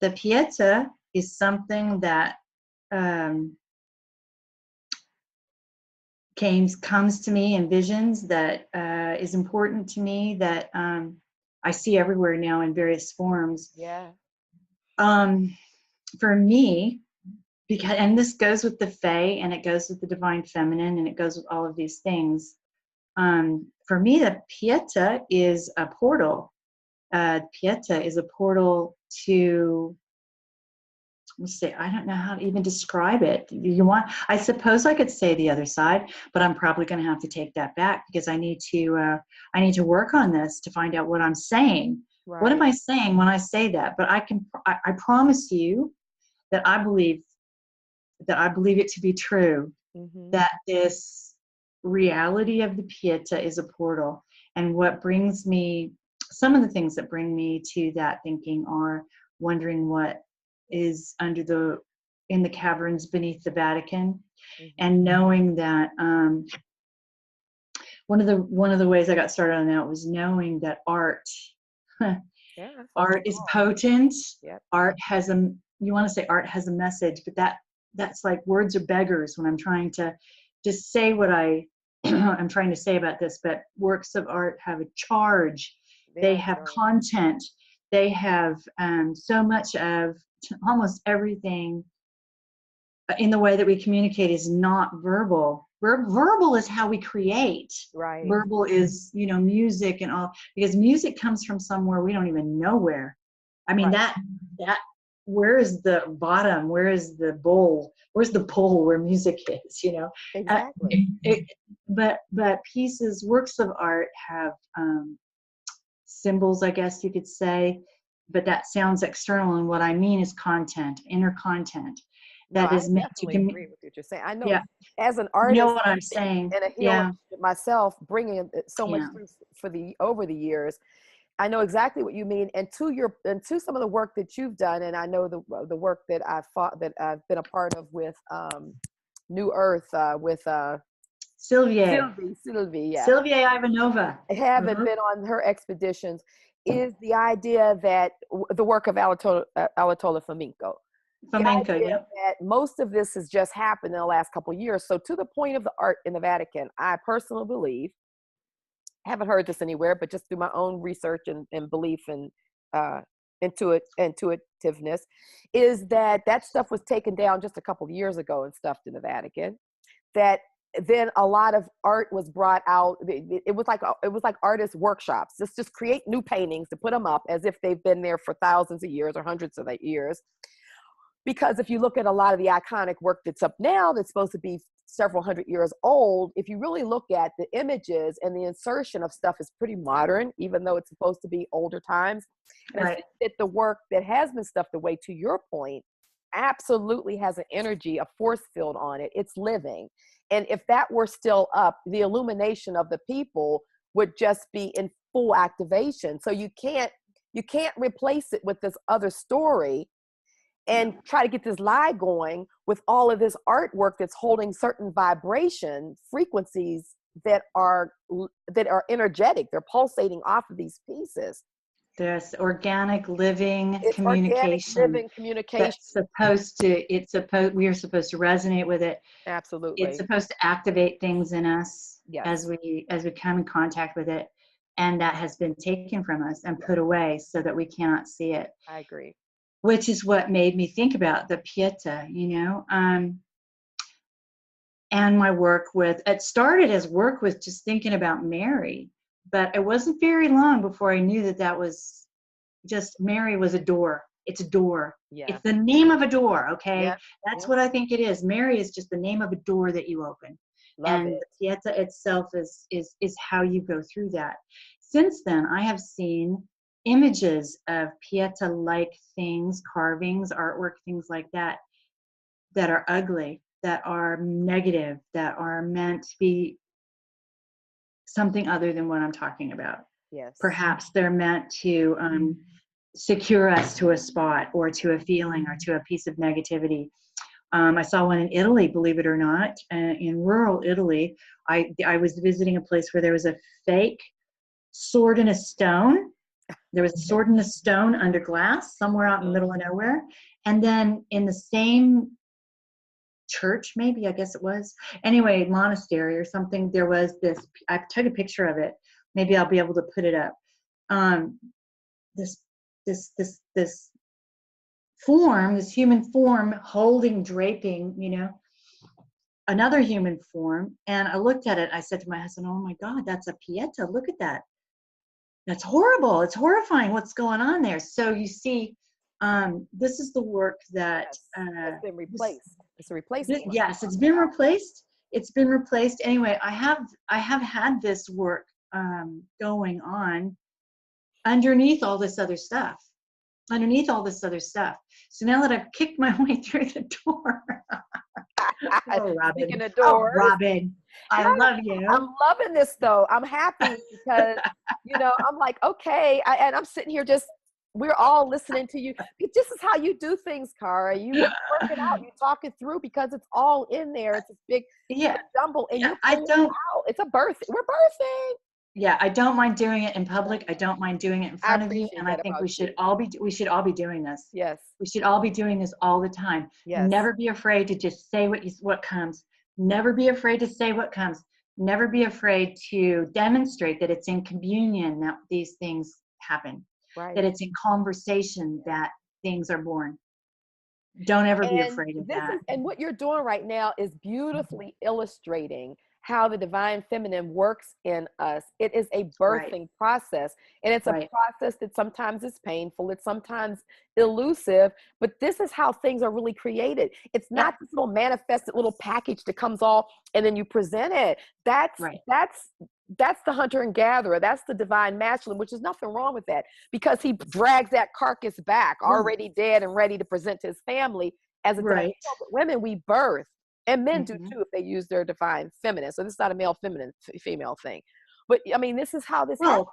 The Pieta is something that comes to me in visions, that is important to me, that I see everywhere now in various forms. Yeah. For me, because, and this goes with the Fae, and it goes with the divine feminine, and it goes with all of these things. For me, the Pieta is a portal. Pieta is a portal to, let's see, I don't know how to even describe it. I suppose I could say the other side, but I'm probably going to have to take that back, because I need to work on this to find out what I'm saying. Right. What am I saying when I say that? But I promise you that I believe it to be true, that this reality of the Pieta is a portal. And some of the things that bring me to that thinking are wondering what is in the caverns beneath the Vatican, and knowing that one of the ways I got started on that was knowing that art is potent. Yep. Art has you want to say art has a message, but that's like words are beggars when I'm trying to just say what I'm trying to say about this. But works of art have a charge. They have content. They have so much of almost everything in the way that we communicate is not verbal. Verbal is how we create. Right. Verbal is, music and all, because music comes from somewhere we don't even know where. I mean, that where is the bottom? Where is the bowl? Where's the pole where music is? Exactly. But works of art have symbols, I guess you could say, but that sounds external. And what I mean is content, inner content. That is meant to agree with what you're saying. I know, as an artist, you know what I'm saying, and a healer myself, bringing so much through over the years, I know exactly what you mean. And to some of the work that you've done, and I know the work that I've been a part of with New Earth, with Sylvia, yeah, Sylvia Ivanova. I haven't been on her expeditions. Is the idea that the work of Alatola Flamenco. That most of this has just happened in the last couple of years. So to the point of the art in the Vatican, I personally believe, haven't heard this anywhere, but just through my own research and belief and intuitiveness, is that stuff was taken down just a couple of years ago and stuffed in the Vatican. That then a lot of art was brought out. It was like artist workshops. Just create new paintings to put them up as if they've been there for thousands of years or hundreds of years. Because if you look at a lot of the iconic work that's up now, that's supposed to be several hundred years old, if you really look at the images and the insertion of stuff is pretty modern, even though it's supposed to be older times. And I think that the work that has been stuffed away, to your point, absolutely has an energy, a force field on it. It's living. And if that were still up, the illumination of the people would just be in full activation. So you can't replace it with this other story and try to get this lie going with all of this artwork that's holding certain vibration frequencies that are energetic. They're pulsating off of these pieces. There's organic living communication. That's we are supposed to resonate with it. Absolutely. It's supposed to activate things in us as we come in contact with it. And that has been taken from us and put away so that we cannot see it. I agree. Which is what made me think about the Pieta, and my work it started as work with just thinking about Mary, but it wasn't very long before I knew that was just, Mary was a door. It's a door. Yeah. It's the name of a door, okay? That's what I think it is. Mary is just the name of a door that you open. The Pieta itself is how you go through that. Since then, I have seen images of Pieta-like things, carvings, artwork, things like that are ugly, that are negative, that are meant to be something other than what I'm talking about. Yes. Perhaps they're meant to secure us to a spot or to a feeling or to a piece of negativity. I saw one in Italy, believe it or not, in rural Italy. I was visiting a place where there was a fake sword in a stone. There was a sword in a stone under glass somewhere out in the middle of nowhere. And then in the same church, maybe, I guess it was, anyway, monastery or something, there was this, I took a picture of it. Maybe I'll be able to put it up. um, this this form, this human form holding, draping, another human form. And I looked at it. I said to my husband, "Oh my God, that's a Pieta. Look at that. That's horrible. It's horrifying. What's going on there?" So you see, this is the work that Yes, it's been replaced. It's a replacement work. yes, it's been replaced. It's been replaced. Anyway, I have had this work going on underneath all this other stuff. Underneath all this other stuff. So now that I've kicked my way through the door. Oh, Robin. Speaking of Oh, doors. Robin. I love you. I'm loving this though. I'm happy because, I'm like, okay. And I'm sitting here we're all listening to you. This is how you do things, Cara. You work it out. You talk it through because it's all in there. It's a big jumble. And you I don't. out. It's a birth. We're birthing. Yeah, I don't mind doing it in public. I don't mind doing it in front of you. And I think we should all be doing this. Yes. We should all be doing this all the time. Yes. Never be afraid to just say what comes. Never be afraid to say what comes. Never be afraid to demonstrate that it's in communion that these things happen. Right. That it's in conversation that things are born. Don't ever be afraid of that. And what you're doing right now is beautifully illustrating how the divine feminine works in us. It is a birthing process, and it's a process that sometimes is painful, it's sometimes elusive, but this is how things are really created. It's not this little manifested little package that comes all and then you present it. That's the hunter and gatherer. That's the divine masculine, which is nothing wrong with that, because he drags that carcass back already dead and ready to present to his family as a divine. But women, we birth. And men do too if they use their divine feminine. So this is not a male feminine female thing. But I mean, this is how this happens.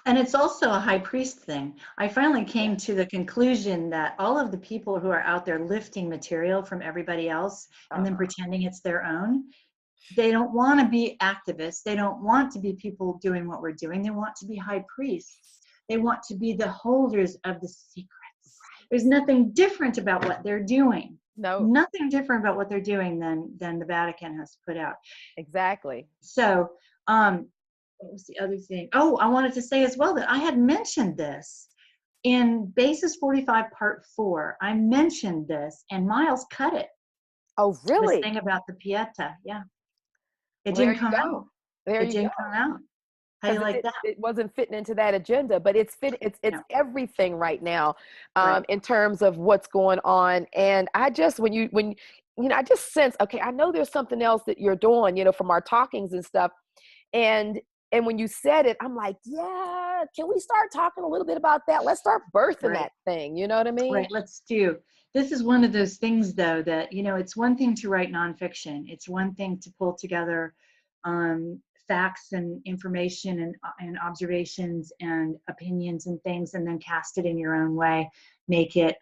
And it's also a high priest thing. I finally came to the conclusion that all of the people who are out there lifting material from everybody else and then pretending it's their own, they don't want to be activists. They don't want to be people doing what we're doing. They want to be high priests. They want to be the holders of the secrets. There's nothing different about what they're doing. No, nothing different about what they're doing than the Vatican has put out. Exactly. So, what was the other thing? Oh, I wanted to say as well that I had mentioned this in Basis 45 Part 4. I mentioned this, and Miles cut it. Oh, really? This thing about the Pieta, it didn't come out. It didn't come out. How do you like that? It wasn't fitting into that agenda, but it's everything right now, in terms of what's going on. And I just, I just sense, okay, I know there's something else that you're doing, from our talkings and stuff. And when you said it, I'm like, yeah, can we start talking a little bit about that? Let's start birthing that thing. You know what I mean? Right. Let's do. This is one of those things, though, that, it's one thing to write nonfiction. It's one thing to pull together facts and information and observations and opinions and things, and then cast it in your own way, make it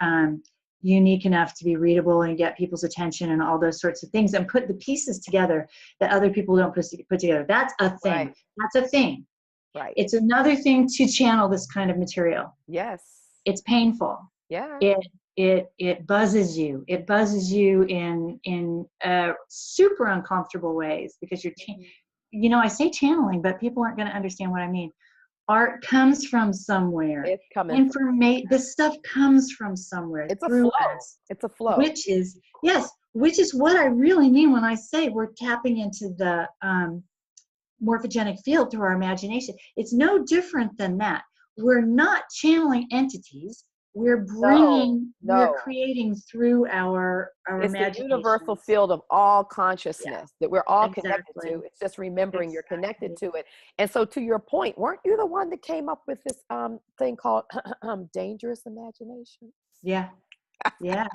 unique enough to be readable and get people's attention and all those sorts of things, and put the pieces together that other people don't put together. That's a thing. Right. That's a thing. Right. It's another thing to channel this kind of material. Yes. It's painful. Yeah. It buzzes you. It buzzes you in super uncomfortable ways, because you're I say channeling, but people aren't going to understand what I mean. Art comes from somewhere. It's coming. This stuff comes from somewhere. It's a flow. It's a flow. Which is what I really mean when I say we're tapping into the morphogenic field through our imagination. It's no different than that. We're not channeling entities. We're bringing, we're creating through our imagination. It's the universal field of all consciousness that we're all connected to. It's just remembering you're connected to it. And so, to your point, weren't you the one that came up with this thing called dangerous imagination? Yeah. Yeah.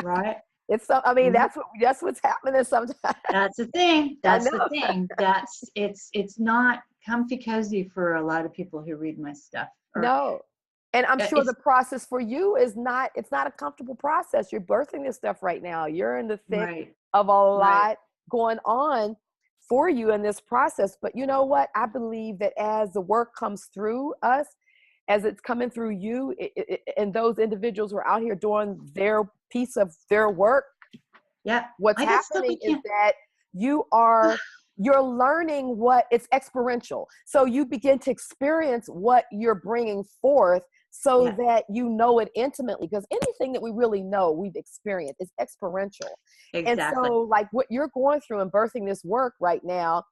Right. It's that's what's happening sometimes. That's the thing. That's the thing. It's not comfy cozy for a lot of people who read my stuff. No. And I'm sure the process for you it's not a comfortable process. You're birthing this stuff right now. You're in the thick of a lot going on for you in this process. But you know what? I believe that as the work comes through us, as it's coming through you, and those individuals who are out here doing their piece of their work, what's happening is that you are you're learning what it's experiential. So you begin to experience what you're bringing forth so that you know it intimately, because anything that we really know we've experienced is experiential. Exactly. And so like what you're going through and birthing this work right now,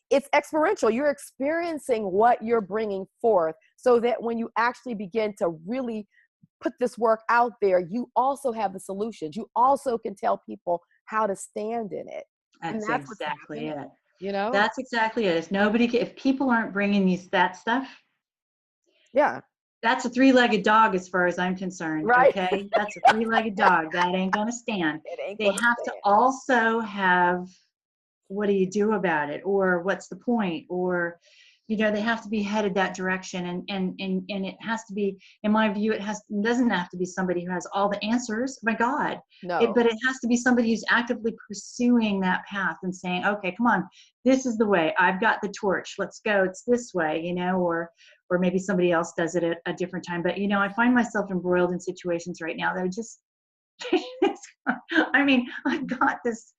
it's experiential. You're experiencing what you're bringing forth so that when you actually begin to really put this work out there, you also have the solutions. You also can tell people how to stand in it. That's exactly it. You know? That's exactly it. If people aren't bringing that stuff, yeah, that's a three-legged dog as far as I'm concerned. right. Okay, that's a three-legged dog. That ain't gonna stand. It ain't They gonna have to stand. also have, what do you do about it, or what's the point, or they have to be headed that direction, and it has to be, in my view, it doesn't have to be somebody who has all the answers. My God, No. but it has to be somebody who's actively pursuing that path and saying, okay, come on, this is the way. I've got the torch. Let's go. It's this way, or maybe somebody else does it at a different time. But I find myself embroiled in situations right now that are just, I mean, I've got this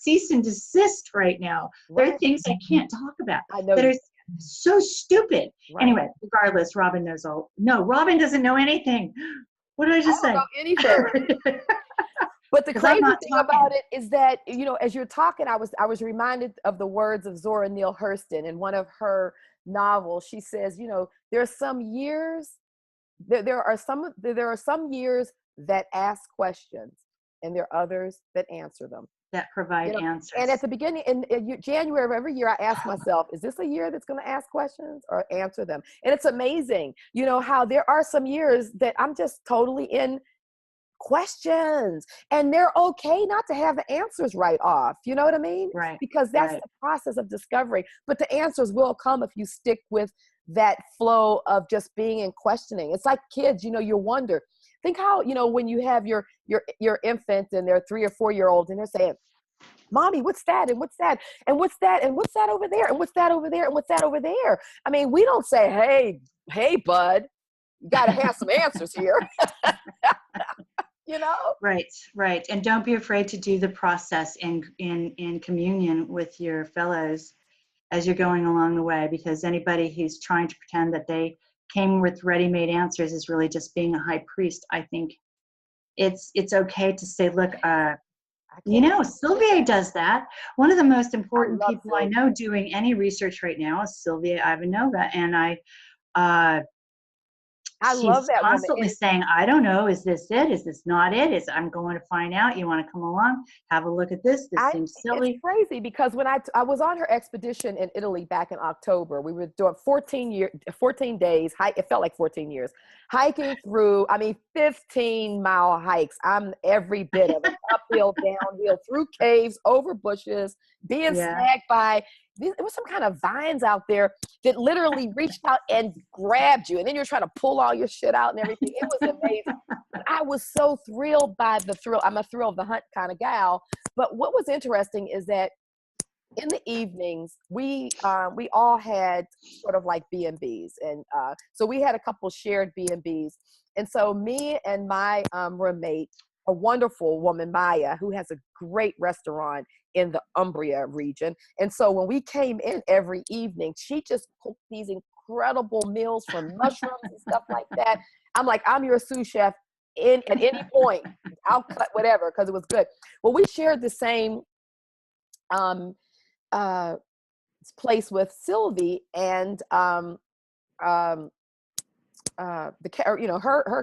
cease and desist right now. Right. There are things I can't talk about I know that are so stupid. right. Anyway, regardless, Robin knows all. No, Robin doesn't know anything. What did I just say? I don't know anything. But the crazy thing about it is that, as you're talking, I was reminded of the words of Zora Neale Hurston in one of her novels. She says, there are some years, there are some years that ask questions, and there are others that answer them. That provide answers. And at the beginning, in January of every year, I ask myself, is this a year that's going to ask questions or answer them? And it's amazing, how there are some years that I'm just totally in questions, and they're okay not to have the answers right off. You know what I mean? Right. Because that's the process of discovery. But the answers will come if you stick with that flow of just being and questioning. It's like kids, you wonder. Think how, when you have your infant and they're 3 or 4 year olds and they're saying, Mommy, what's that? And what's that? And what's that? And what's that over there? And what's that over there? And what's that over there? I mean, we don't say, hey, bud, you got to have some answers here. Right. And don't be afraid to do the process in communion with your fellows as you're going along the way, because anybody who's trying to pretend that they came with ready-made answers is really just being a high priest. I think it's okay to say, look, Sylvia does that. One of the most important people I know doing any research right now is Sylvia Ivanova, and love that constantly saying, I don't know, is this it? Is this not it? I'm going to find out. You want to come along? Have a look at this. This seems silly. It's crazy because when I was on her expedition in Italy back in October, we were doing 14 days, it felt like 14 years, hiking through, 15-mile hikes. I'm every bit of it, uphill, downhill, through caves, over bushes, being snagged by, there was some kind of vines out there that literally reached out and grabbed you. And then you're trying to pull all your shit out and everything. It was amazing. But I was so thrilled by the thrill. I'm a thrill of the hunt kind of gal. But what was interesting is that in the evenings, we all had sort of like B&Bs. And so we had a couple shared B&Bs. And so me and my roommate, a wonderful woman, Maya, who has a great restaurant in the Umbria region. And so when we came in every evening, she just cooked these incredible meals from mushrooms and stuff like that. I'm like, I'm your sous chef at any point. I'll cut whatever because it was good. Well, we shared the same place with Sylvie and her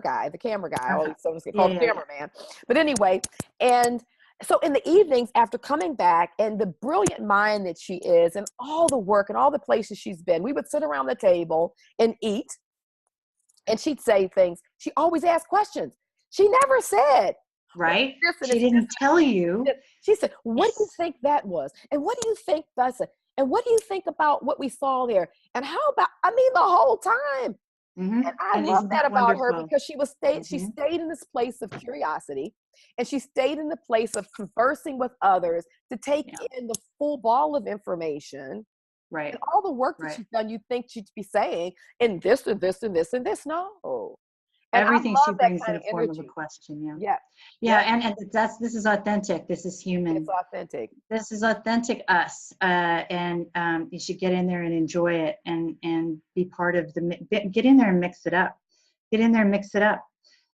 guy, the camera guy, I always call the cameraman. But anyway, and so in the evenings after coming back and the brilliant mind that she is and all the work and all the places she's been, we would sit around the table and eat, and she'd say things. She always asked questions. She never said, right? She didn't tell you. She said, what do you think that was? And what do you think that's it? And what do you think about what we saw there? And how about, the whole time. Mm-hmm. And I love that about her because she stayed in this place of curiosity, and she stayed in the place of conversing with others to take in the full ball of information. Right. And all the work that she's done, you'd think she'd be saying, and this and this and this and this. No. And I Everything she love that brings in kind a of form of a energy. question. Yeah. Yeah. Yeah. Yeah. And this is authentic. This is It's human. authentic. This is authentic us. And you should get in there and enjoy it and be part of get in there and mix it up. Get in there and mix it up.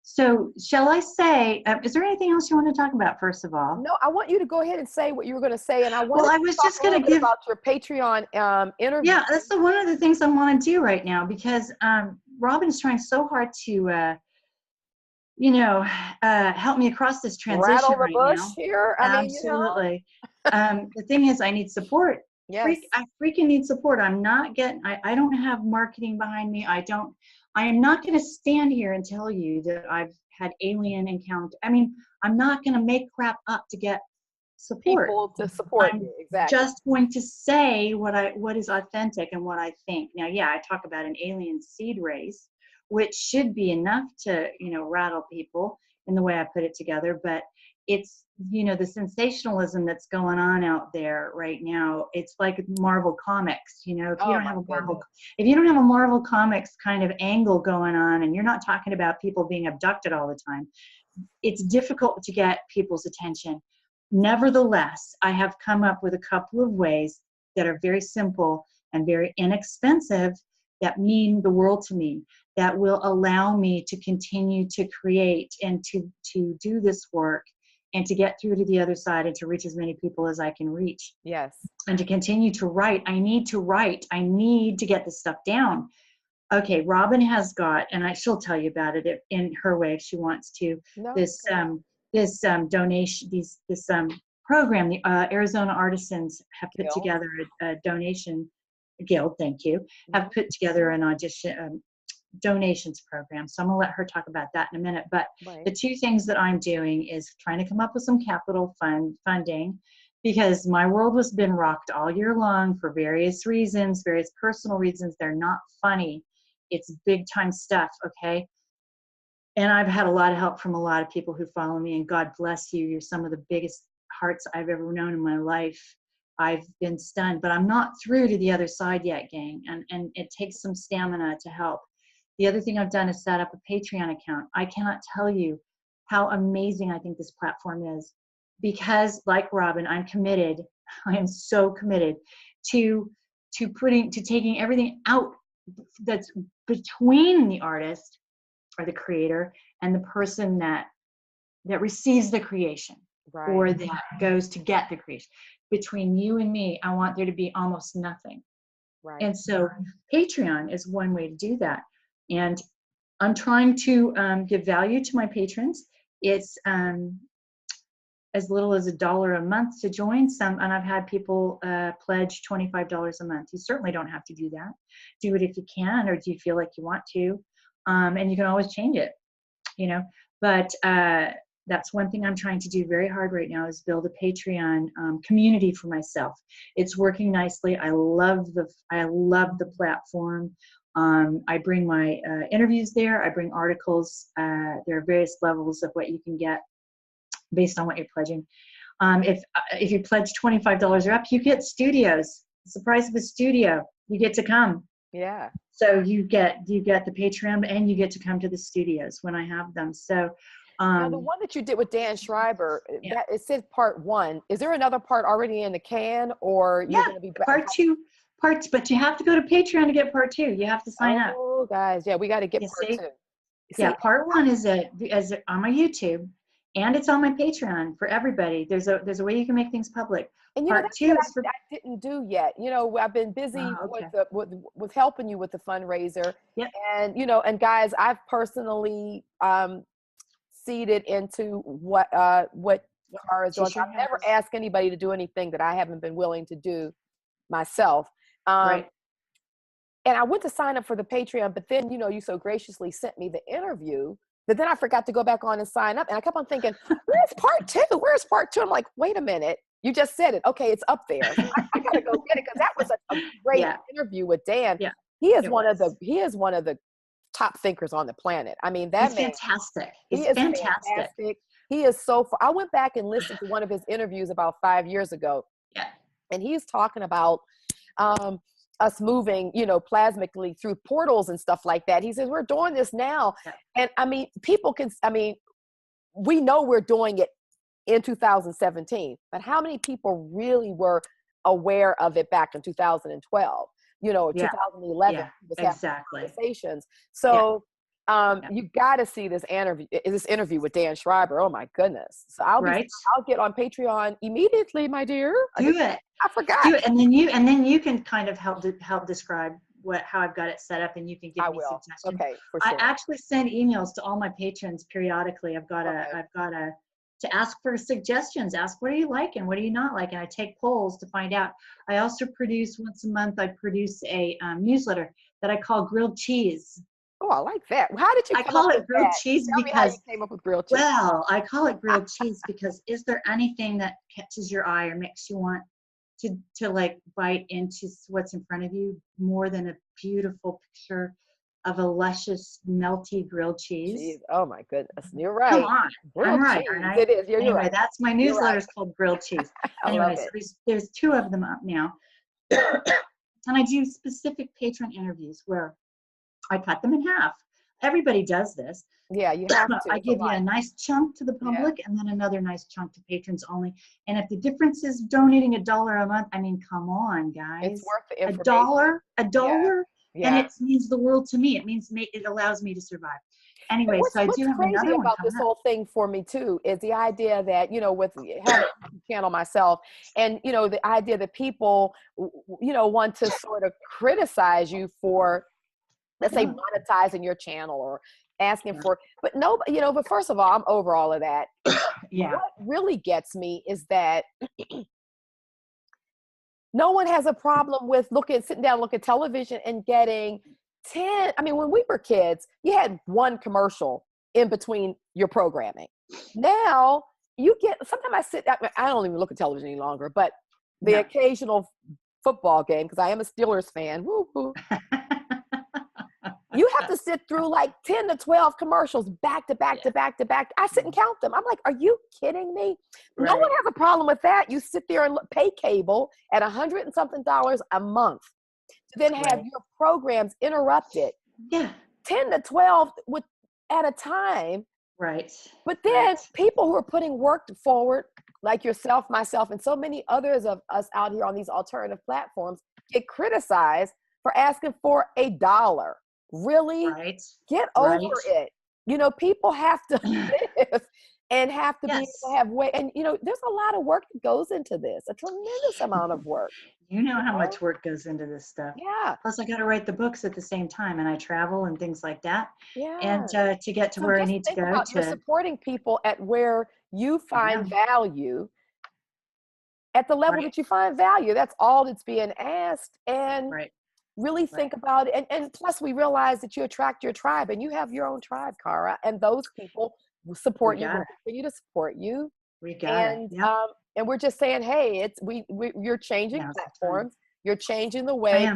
So shall I say, is there anything else you want to talk about first of all? No, I want you to go ahead and say what you were going to say. And I Well, wanted I to was talk just a going little to bit give, about your Patreon interview. yeah, that's one of the things I want to do right now because Robin's trying so hard to, help me across this transition Rattle the right bush now. here. I mean, Absolutely. The thing is, I need support. yes. I freaking need support. I don't have marketing behind me. I am not going to stand here and tell you that I've had alien encounter. I mean, I'm not going to make crap up to get support. People to support I'm you. Exactly. just going to say what is authentic and what I think. Now, yeah, I talk about an alien seed race, which should be enough to, rattle people in the way I put it together. But it's, the sensationalism that's going on out there right now. It's like Marvel Comics, if you Oh don't my have a goodness. if you don't have a Marvel Comics kind of angle going on, and you're not talking about people being abducted all the time, it's difficult to get people's attention. Nevertheless, I have come up with a couple of ways that are very simple and very inexpensive that mean the world to me, that will allow me to continue to create and to do this work and to get through to the other side and to reach as many people as I can reach. Yes. And to continue to write. I need to write. I need to get this stuff down. Okay, Robin has got, and she'll tell you about it in her way if she wants to. No. This donation, this program, the Arizona Artisans have put Guild. together a donation guild. Thank you. Have put together an audition donations program. So I'm gonna let her talk about that in a minute. But Right. the two things that I'm doing is trying to come up with some capital funding, because my world has been rocked all year long for various reasons, various personal reasons. They're not funny. It's big time stuff, okay? And I've had a lot of help from a lot of people who follow me, and God bless you. You're some of the biggest hearts I've ever known in my life. I've been stunned, but I'm not through to the other side yet, gang. And it takes some stamina to help. The other thing I've done is set up a Patreon account. I cannot tell you how amazing I think this platform is, because like Robin, I'm committed. I am so committed to taking everything out that's between the artist or the creator and the person that receives the creation, Right. or that goes to get the creation. Between you and me, I want there to be almost nothing. Right. And so Patreon is one way to do that. And I'm trying to give value to my patrons. It's as little as $1 a month to join some, and I've had people pledge $25 a month. You certainly don't have to do that. Do it if you can, or do you feel like you want to, and you can always change it, but that's one thing I'm trying to do very hard right now, is build a Patreon community for myself. It's working nicely. I love the platform. I bring my interviews there. I bring articles. There are various levels of what you can get based on what you're pledging. If you pledge $25 or up, you get studios. It's the price of a studio. You get to come. Yeah. So you get the Patreon, and you get to come to the studios when I have them. So now the one that you did with Dan Schreiber, yeah. that it said part 1. Is there another part already in the can, or you're going to be part 2? But you have to go to Patreon to get part 2. You have to sign up. Oh, guys, yeah, we got to get part 2. Yeah, part 1 is on my YouTube, and it's on my Patreon for everybody. There's a way you can make things public. And part that's 2 what is for. I didn't do yet. I've been busy Okay. with helping you with the fundraiser. Yep. And and guys, I've personally seeded into what Cara is doing. Sure I've never asked anybody to do anything that I haven't been willing to do myself. Right. And I went to sign up for the Patreon, but then, you so graciously sent me the interview, but then I forgot to go back on and sign up. And I kept on thinking, where's part 2? Where's part 2? I'm like, wait a minute. You just said it. Okay, it's up there. So I got to go get it, because that was a great interview with Dan. Yeah. He is one of the top thinkers on the planet. I mean, he's fantastic. He's fantastic. He is so I went back and listened to one of his interviews about 5 years ago. Yeah. And he's talking about us moving, you know, plasmically through portals and stuff like that. He says, we're doing this now. Yeah. And I mean, people can, I mean, we know we're doing it in 2017, but how many people really were aware of it back in 2012, you know, or Yeah. 2011, Yeah. was having Exactly. conversations. Yeah. So you got to see this interview with Dan Schreiber. Oh my goodness. So I'll get on Patreon immediately, my dear. Do it. I forgot. Do it. And then you can kind of help describe how I've got it set up, and you can give me suggestions. Okay, for sure. I actually send emails to all my patrons periodically. I've got to ask for suggestions. Ask, what do you like and what do you not like? And I take polls to find out. I also produce once a month, I produce a newsletter that I call Grilled Cheese. Oh, I like that. How did you I call it grilled cheese because because, how you came up with grilled cheese. Well, I call it grilled cheese because is there anything that catches your eye or makes you want to like bite into what's in front of you more than a beautiful picture of a luscious, melty grilled cheese? Oh my goodness, you're right. Come on, grilled I'm right, cheese. aren't I? It is. You're right. That's my newsletter is called Grilled Cheese. Anyway, so there's 2 of them up now, and I do specific patron interviews where I cut them in half. Everybody does this. Yeah, you have to. I give you a nice chunk to the public and then another nice chunk to patrons only. And if the difference is donating $1 a month, I mean, come on, guys. It's worth the information. $1, yeah. and it means the world to me. It allows me to survive. Anyway, so I do have another one. What's crazy about this whole thing for me too is the idea that, you know, with having a channel myself, and you know, the idea that people, you know, want to sort of criticize you for, let's say, monetizing your channel or asking for, but no, you know, but first of all, I'm over all of that. What really gets me is that no one has a problem with sitting down, look at television and getting 10. I mean, when we were kids, you had 1 commercial in between your programming. Now you get, sometimes I don't even look at television any longer, but the occasional football game, because I am a Steelers fan. Woo hoo. You have to sit through like 10 to 12 commercials back to back to back to back. I sit and count them. I'm like, are you kidding me? Right. No one has a problem with that. You sit there and pay cable at $100 and something a month to then have your programs interrupted. Yeah. 10 to 12 at a time. Right. But then people who are putting work forward, like yourself, myself, and so many others of us out here on these alternative platforms, get criticized for asking for $1. Really? Right. Get over it. You know, people have to live and have to be able to have way. And, you know, there's a lot of work that goes into this, a tremendous amount of work. You know how much work goes into this stuff. Yeah. Plus, I got to write the books at the same time, and I travel and things like that. Yeah. And to get to where I need to go. You're supporting people at where you find value, at the level that you find value. That's all that's being asked. And really think about it. And plus, we realize that you attract your tribe, and you have your own tribe, Cara, and those people will support you, will continue to support you. We got it. Yep. And we're just saying, hey, you're changing platforms. You're changing the way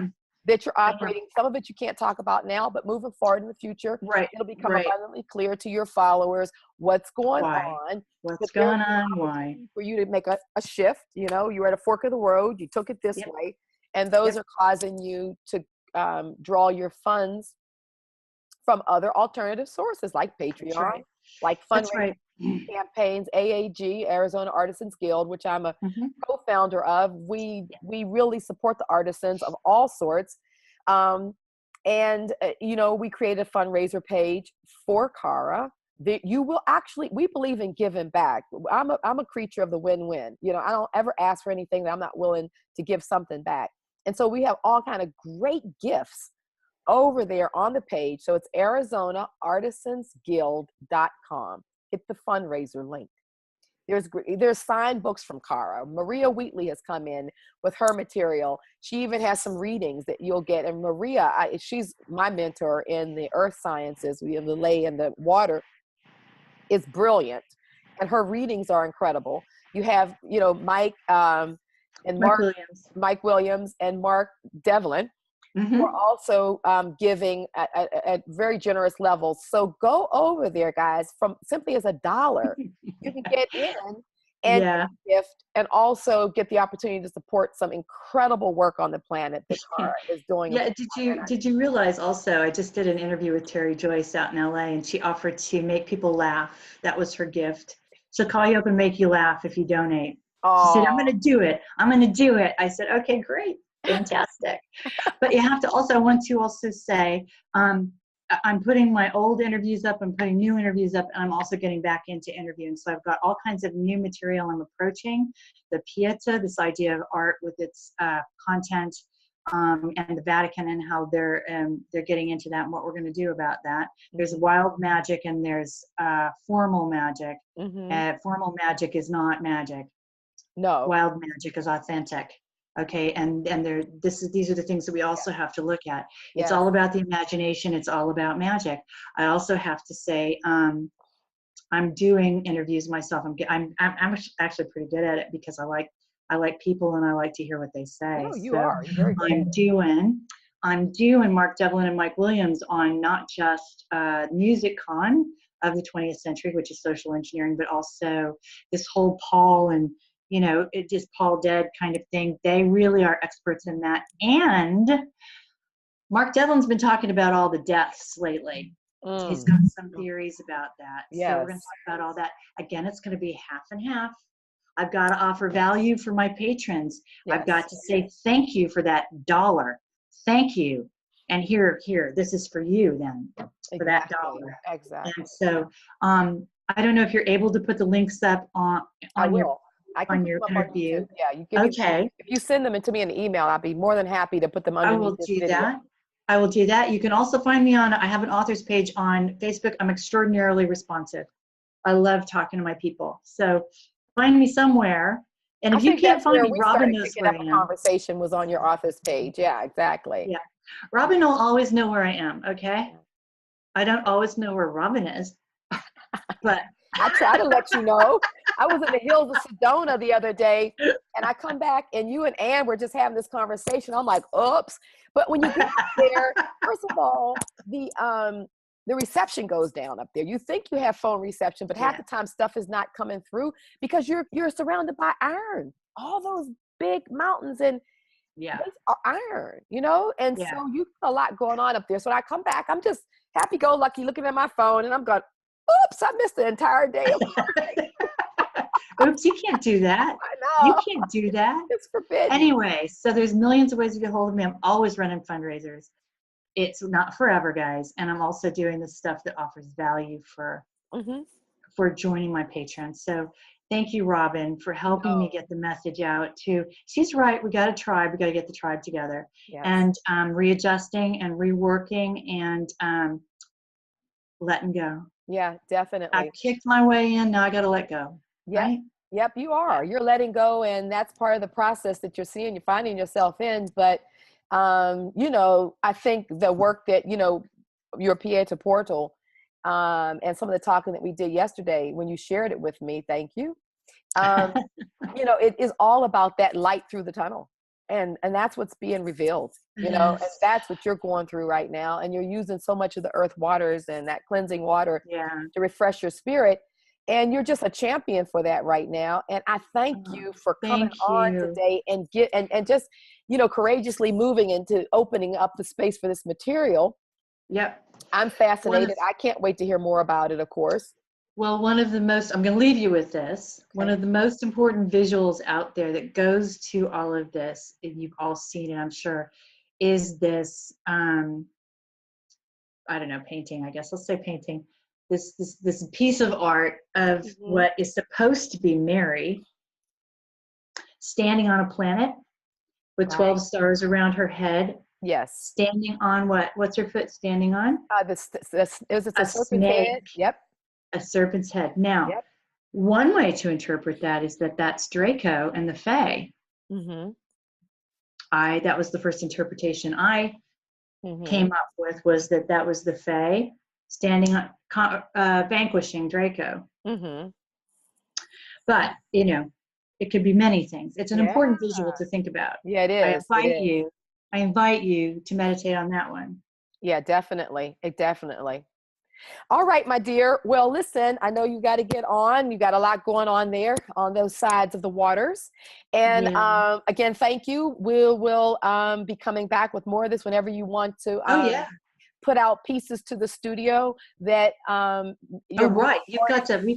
that you're operating. Some of it you can't talk about now, but moving forward in the future, it'll become abundantly clear to your followers what's going on. What's going on? Why? For you to make a shift. You know, you're at a fork of the road. You took it this way. And those are causing you to draw your funds from other alternative sources like Patreon, like fundraising campaigns, AAG, Arizona Artisans Guild, which I'm a co-founder of. We really support the artisans of all sorts. And, you know, we created a fundraiser page for Cara. You will actually, we believe in giving back. I'm a creature of the win-win. You know, I don't ever ask for anything that I'm not willing to give something back. And so we have all kind of great gifts over there on the page. So it's ArizonaArtisansGuild.com. Hit the fundraiser link. There's signed books from Cara. Maria Wheatley has come in with her material. She even has some readings that you'll get. And Maria, she's my mentor in the earth sciences, the lay and the water, is brilliant. And her readings are incredible. You have, you know, Mike Williams and Mark Devlin, who are also giving at very generous levels. So go over there, guys, from simply as $1. You can get in and Yeah. gift, and also get the opportunity to support some incredible work on the planet that Cara is doing. Yeah, did you realize also, I just did an interview with Terry Joyce out in LA, and she offered to make people laugh. That was her gift. She'll call you up and make you laugh if you donate. She said, I'm Oh, going to do it. I'm going to do it. I said, okay, great. Fantastic. But you have to also, I want to also say, I'm putting my old interviews up, I'm putting new interviews up, and I'm also getting back into interviewing. So I've got all kinds of new material I'm approaching. The Pieta, this idea of art with its content, and the Vatican and how they're getting into that and what we're going to do about that. There's wild magic and there's formal magic. Formal magic is not magic. no. Wild magic is authentic. Okay, and these are the things that we also have to look at. It's all about the imagination. It's all about magic. I also have to say, I'm doing interviews myself. I'm actually pretty good at it because I like people and I like to hear what they say. No, you So are. You're very good. I'm doing Mark Devlin and Mike Williams on not just Music Con of the 20th century, which is social engineering, but also this whole Paul and it just Paul dead kind of thing. They really are experts in that. And Mark Devlin's been talking about all the deaths lately. He's got some theories about that. Yes. So we're going to talk about all that. Again, it's going to be half and half. I've got to offer value for my patrons. Yes. I've got to say thank you for that dollar. Thank you. And here, this is for you then, for that dollar. Exactly. And so I don't know if you're able to put the links up on your I can put your them up interview. on YouTube. Yeah, you give me. Okay. If you send them to me in an email, I'll be more than happy to put them underneath this video. I will do that. You can also find me I have an authors page on Facebook. I'm extraordinarily responsive. I love talking to my people. So find me somewhere. And if you can't find me, Robin knows where I am. Conversation was on your authors page. Yeah, exactly. Yeah. Robin will always know where I am. Okay. I don't always know where Robin is, but I try to let you know. I was in the hills of Sedona the other day, and I come back, and you and Ann were just having this conversation. I'm like, oops. But when you get up there, first of all, the reception goes down up there. You think you have phone reception, but half the time stuff is not coming through because you're surrounded by iron. All those big mountains and they are iron, and so you got a lot going on up there. So when I come back, I'm just happy-go-lucky looking at my phone, and I'm going, oops, I missed the entire day. Oops, you can't do that. I know. You can't do that. It's forbidden. Anyway, so there's millions of ways to get hold of me. I'm always running fundraisers. It's not forever, guys. And I'm also doing the stuff that offers value for joining my patrons. So thank you, Robin, for helping me get the message out to, she's right, we got a tribe. We got to get the tribe together. Yes. And readjusting and reworking and letting go. Yeah, definitely. I kicked my way in. Now I got to let go. Yeah. Right? Yep, you are. You're letting go, and that's part of the process that you're finding yourself in. But, I think the work that, your Pieta portal and some of the talking that we did yesterday when you shared it with me, thank you. It is all about that light through the tunnel. And that's what's being revealed, and that's what you're going through right now. And you're using so much of the earth waters and that cleansing water to refresh your spirit. And you're just a champion for that right now. And I thank you for coming on today and just, courageously moving into opening up the space for this material. Yep. I'm fascinated. I can't wait to hear more about it, of course. Well, I'm going to leave you with this. Okay. One of the most important visuals out there that goes to all of this, and you've all seen it, I'm sure, is this, I don't know, painting, I guess. Let's say painting. This piece of art of what is supposed to be Mary standing on a planet with 12 stars around her head. Yes. Standing on what? What's her foot standing on? Is it a serpent's head? Yep. A serpent's head. Now, one way to interpret that is that that's Draco and the Fae. That was the first interpretation I came up with, was that was the Fae standing on, vanquishing Draco. But, it could be many things. It's an important visual to think about. Yeah, it is. I invite you to meditate on that one. Yeah, definitely. Definitely. All right, my dear. Well, listen, I know you got to get on. You got a lot going on there on those sides of the waters. And Yeah. again, thank you. We'll be coming back with more of this whenever you want to Oh yeah. put out pieces to the studio that Oh you're right. We've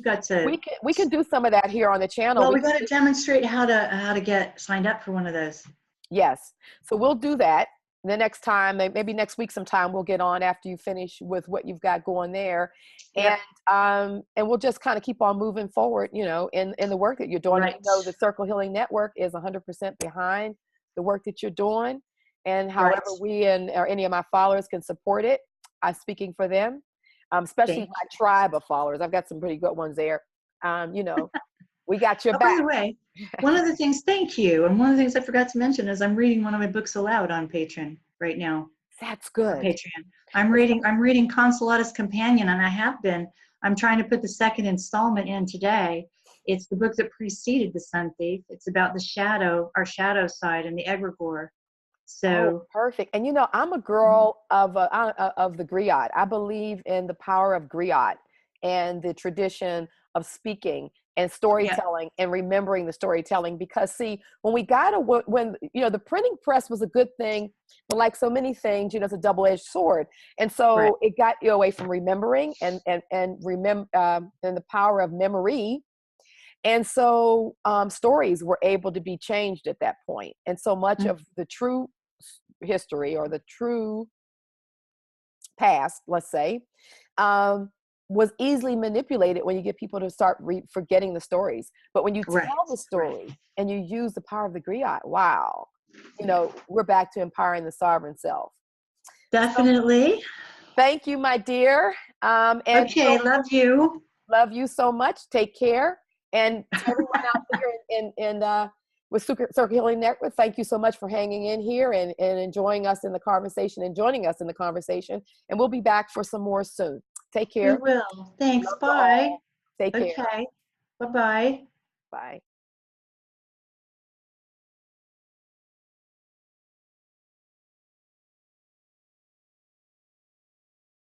got to. we can do some of that here on the channel. Well, we got to demonstrate how to get signed up for one of those. Yes. So we'll do that. The next time, maybe next week sometime, we'll get on after you finish with what you've got going there. Yeah. And we'll just kind of keep on moving forward, you know, in the work that you're doing. Right. You know, the Circle Healing Network is 100% behind the work that you're doing. And however Right. we or any of my followers can support it, I'm speaking for them, especially my tribe of followers. I've got some pretty good ones there. You know, we got your Oh, back. by the way, one of the things, thank you. And one of the things I forgot to mention is I'm reading one of my books aloud on Patreon right now. That's On good. Patreon. I'm reading Consolatus Companion, and I have been. I'm trying to put the second installment in today. It's the book that preceded The Sun Thief. It's about the shadow, our shadow side and the egregore. So perfect. And you know, I'm a girl of the griot. I believe in the power of griot and the tradition of speaking and storytelling and remembering the storytelling. Because see, when you know, the printing press was a good thing, but like so many things, you know, it's a double-edged sword. And so it got you away from remembering and the power of memory. And so stories were able to be changed at that point. And so much of the true history or the true past, let's say, was easily manipulated when you get people to start forgetting the stories. But when you tell the story and you use the power of the griot, wow, you know, we're back to empowering the sovereign self. definitely. So, thank you, my dear. And okay, love you. Love you so much. Take care. And to everyone out there with Circle Healing Network, thank you so much for hanging in here and enjoying us in the conversation and joining us in the conversation. And we'll be back for some more soon. Take care. We will. Thanks. Love Bye. Take care. Okay. Bye-bye. Bye.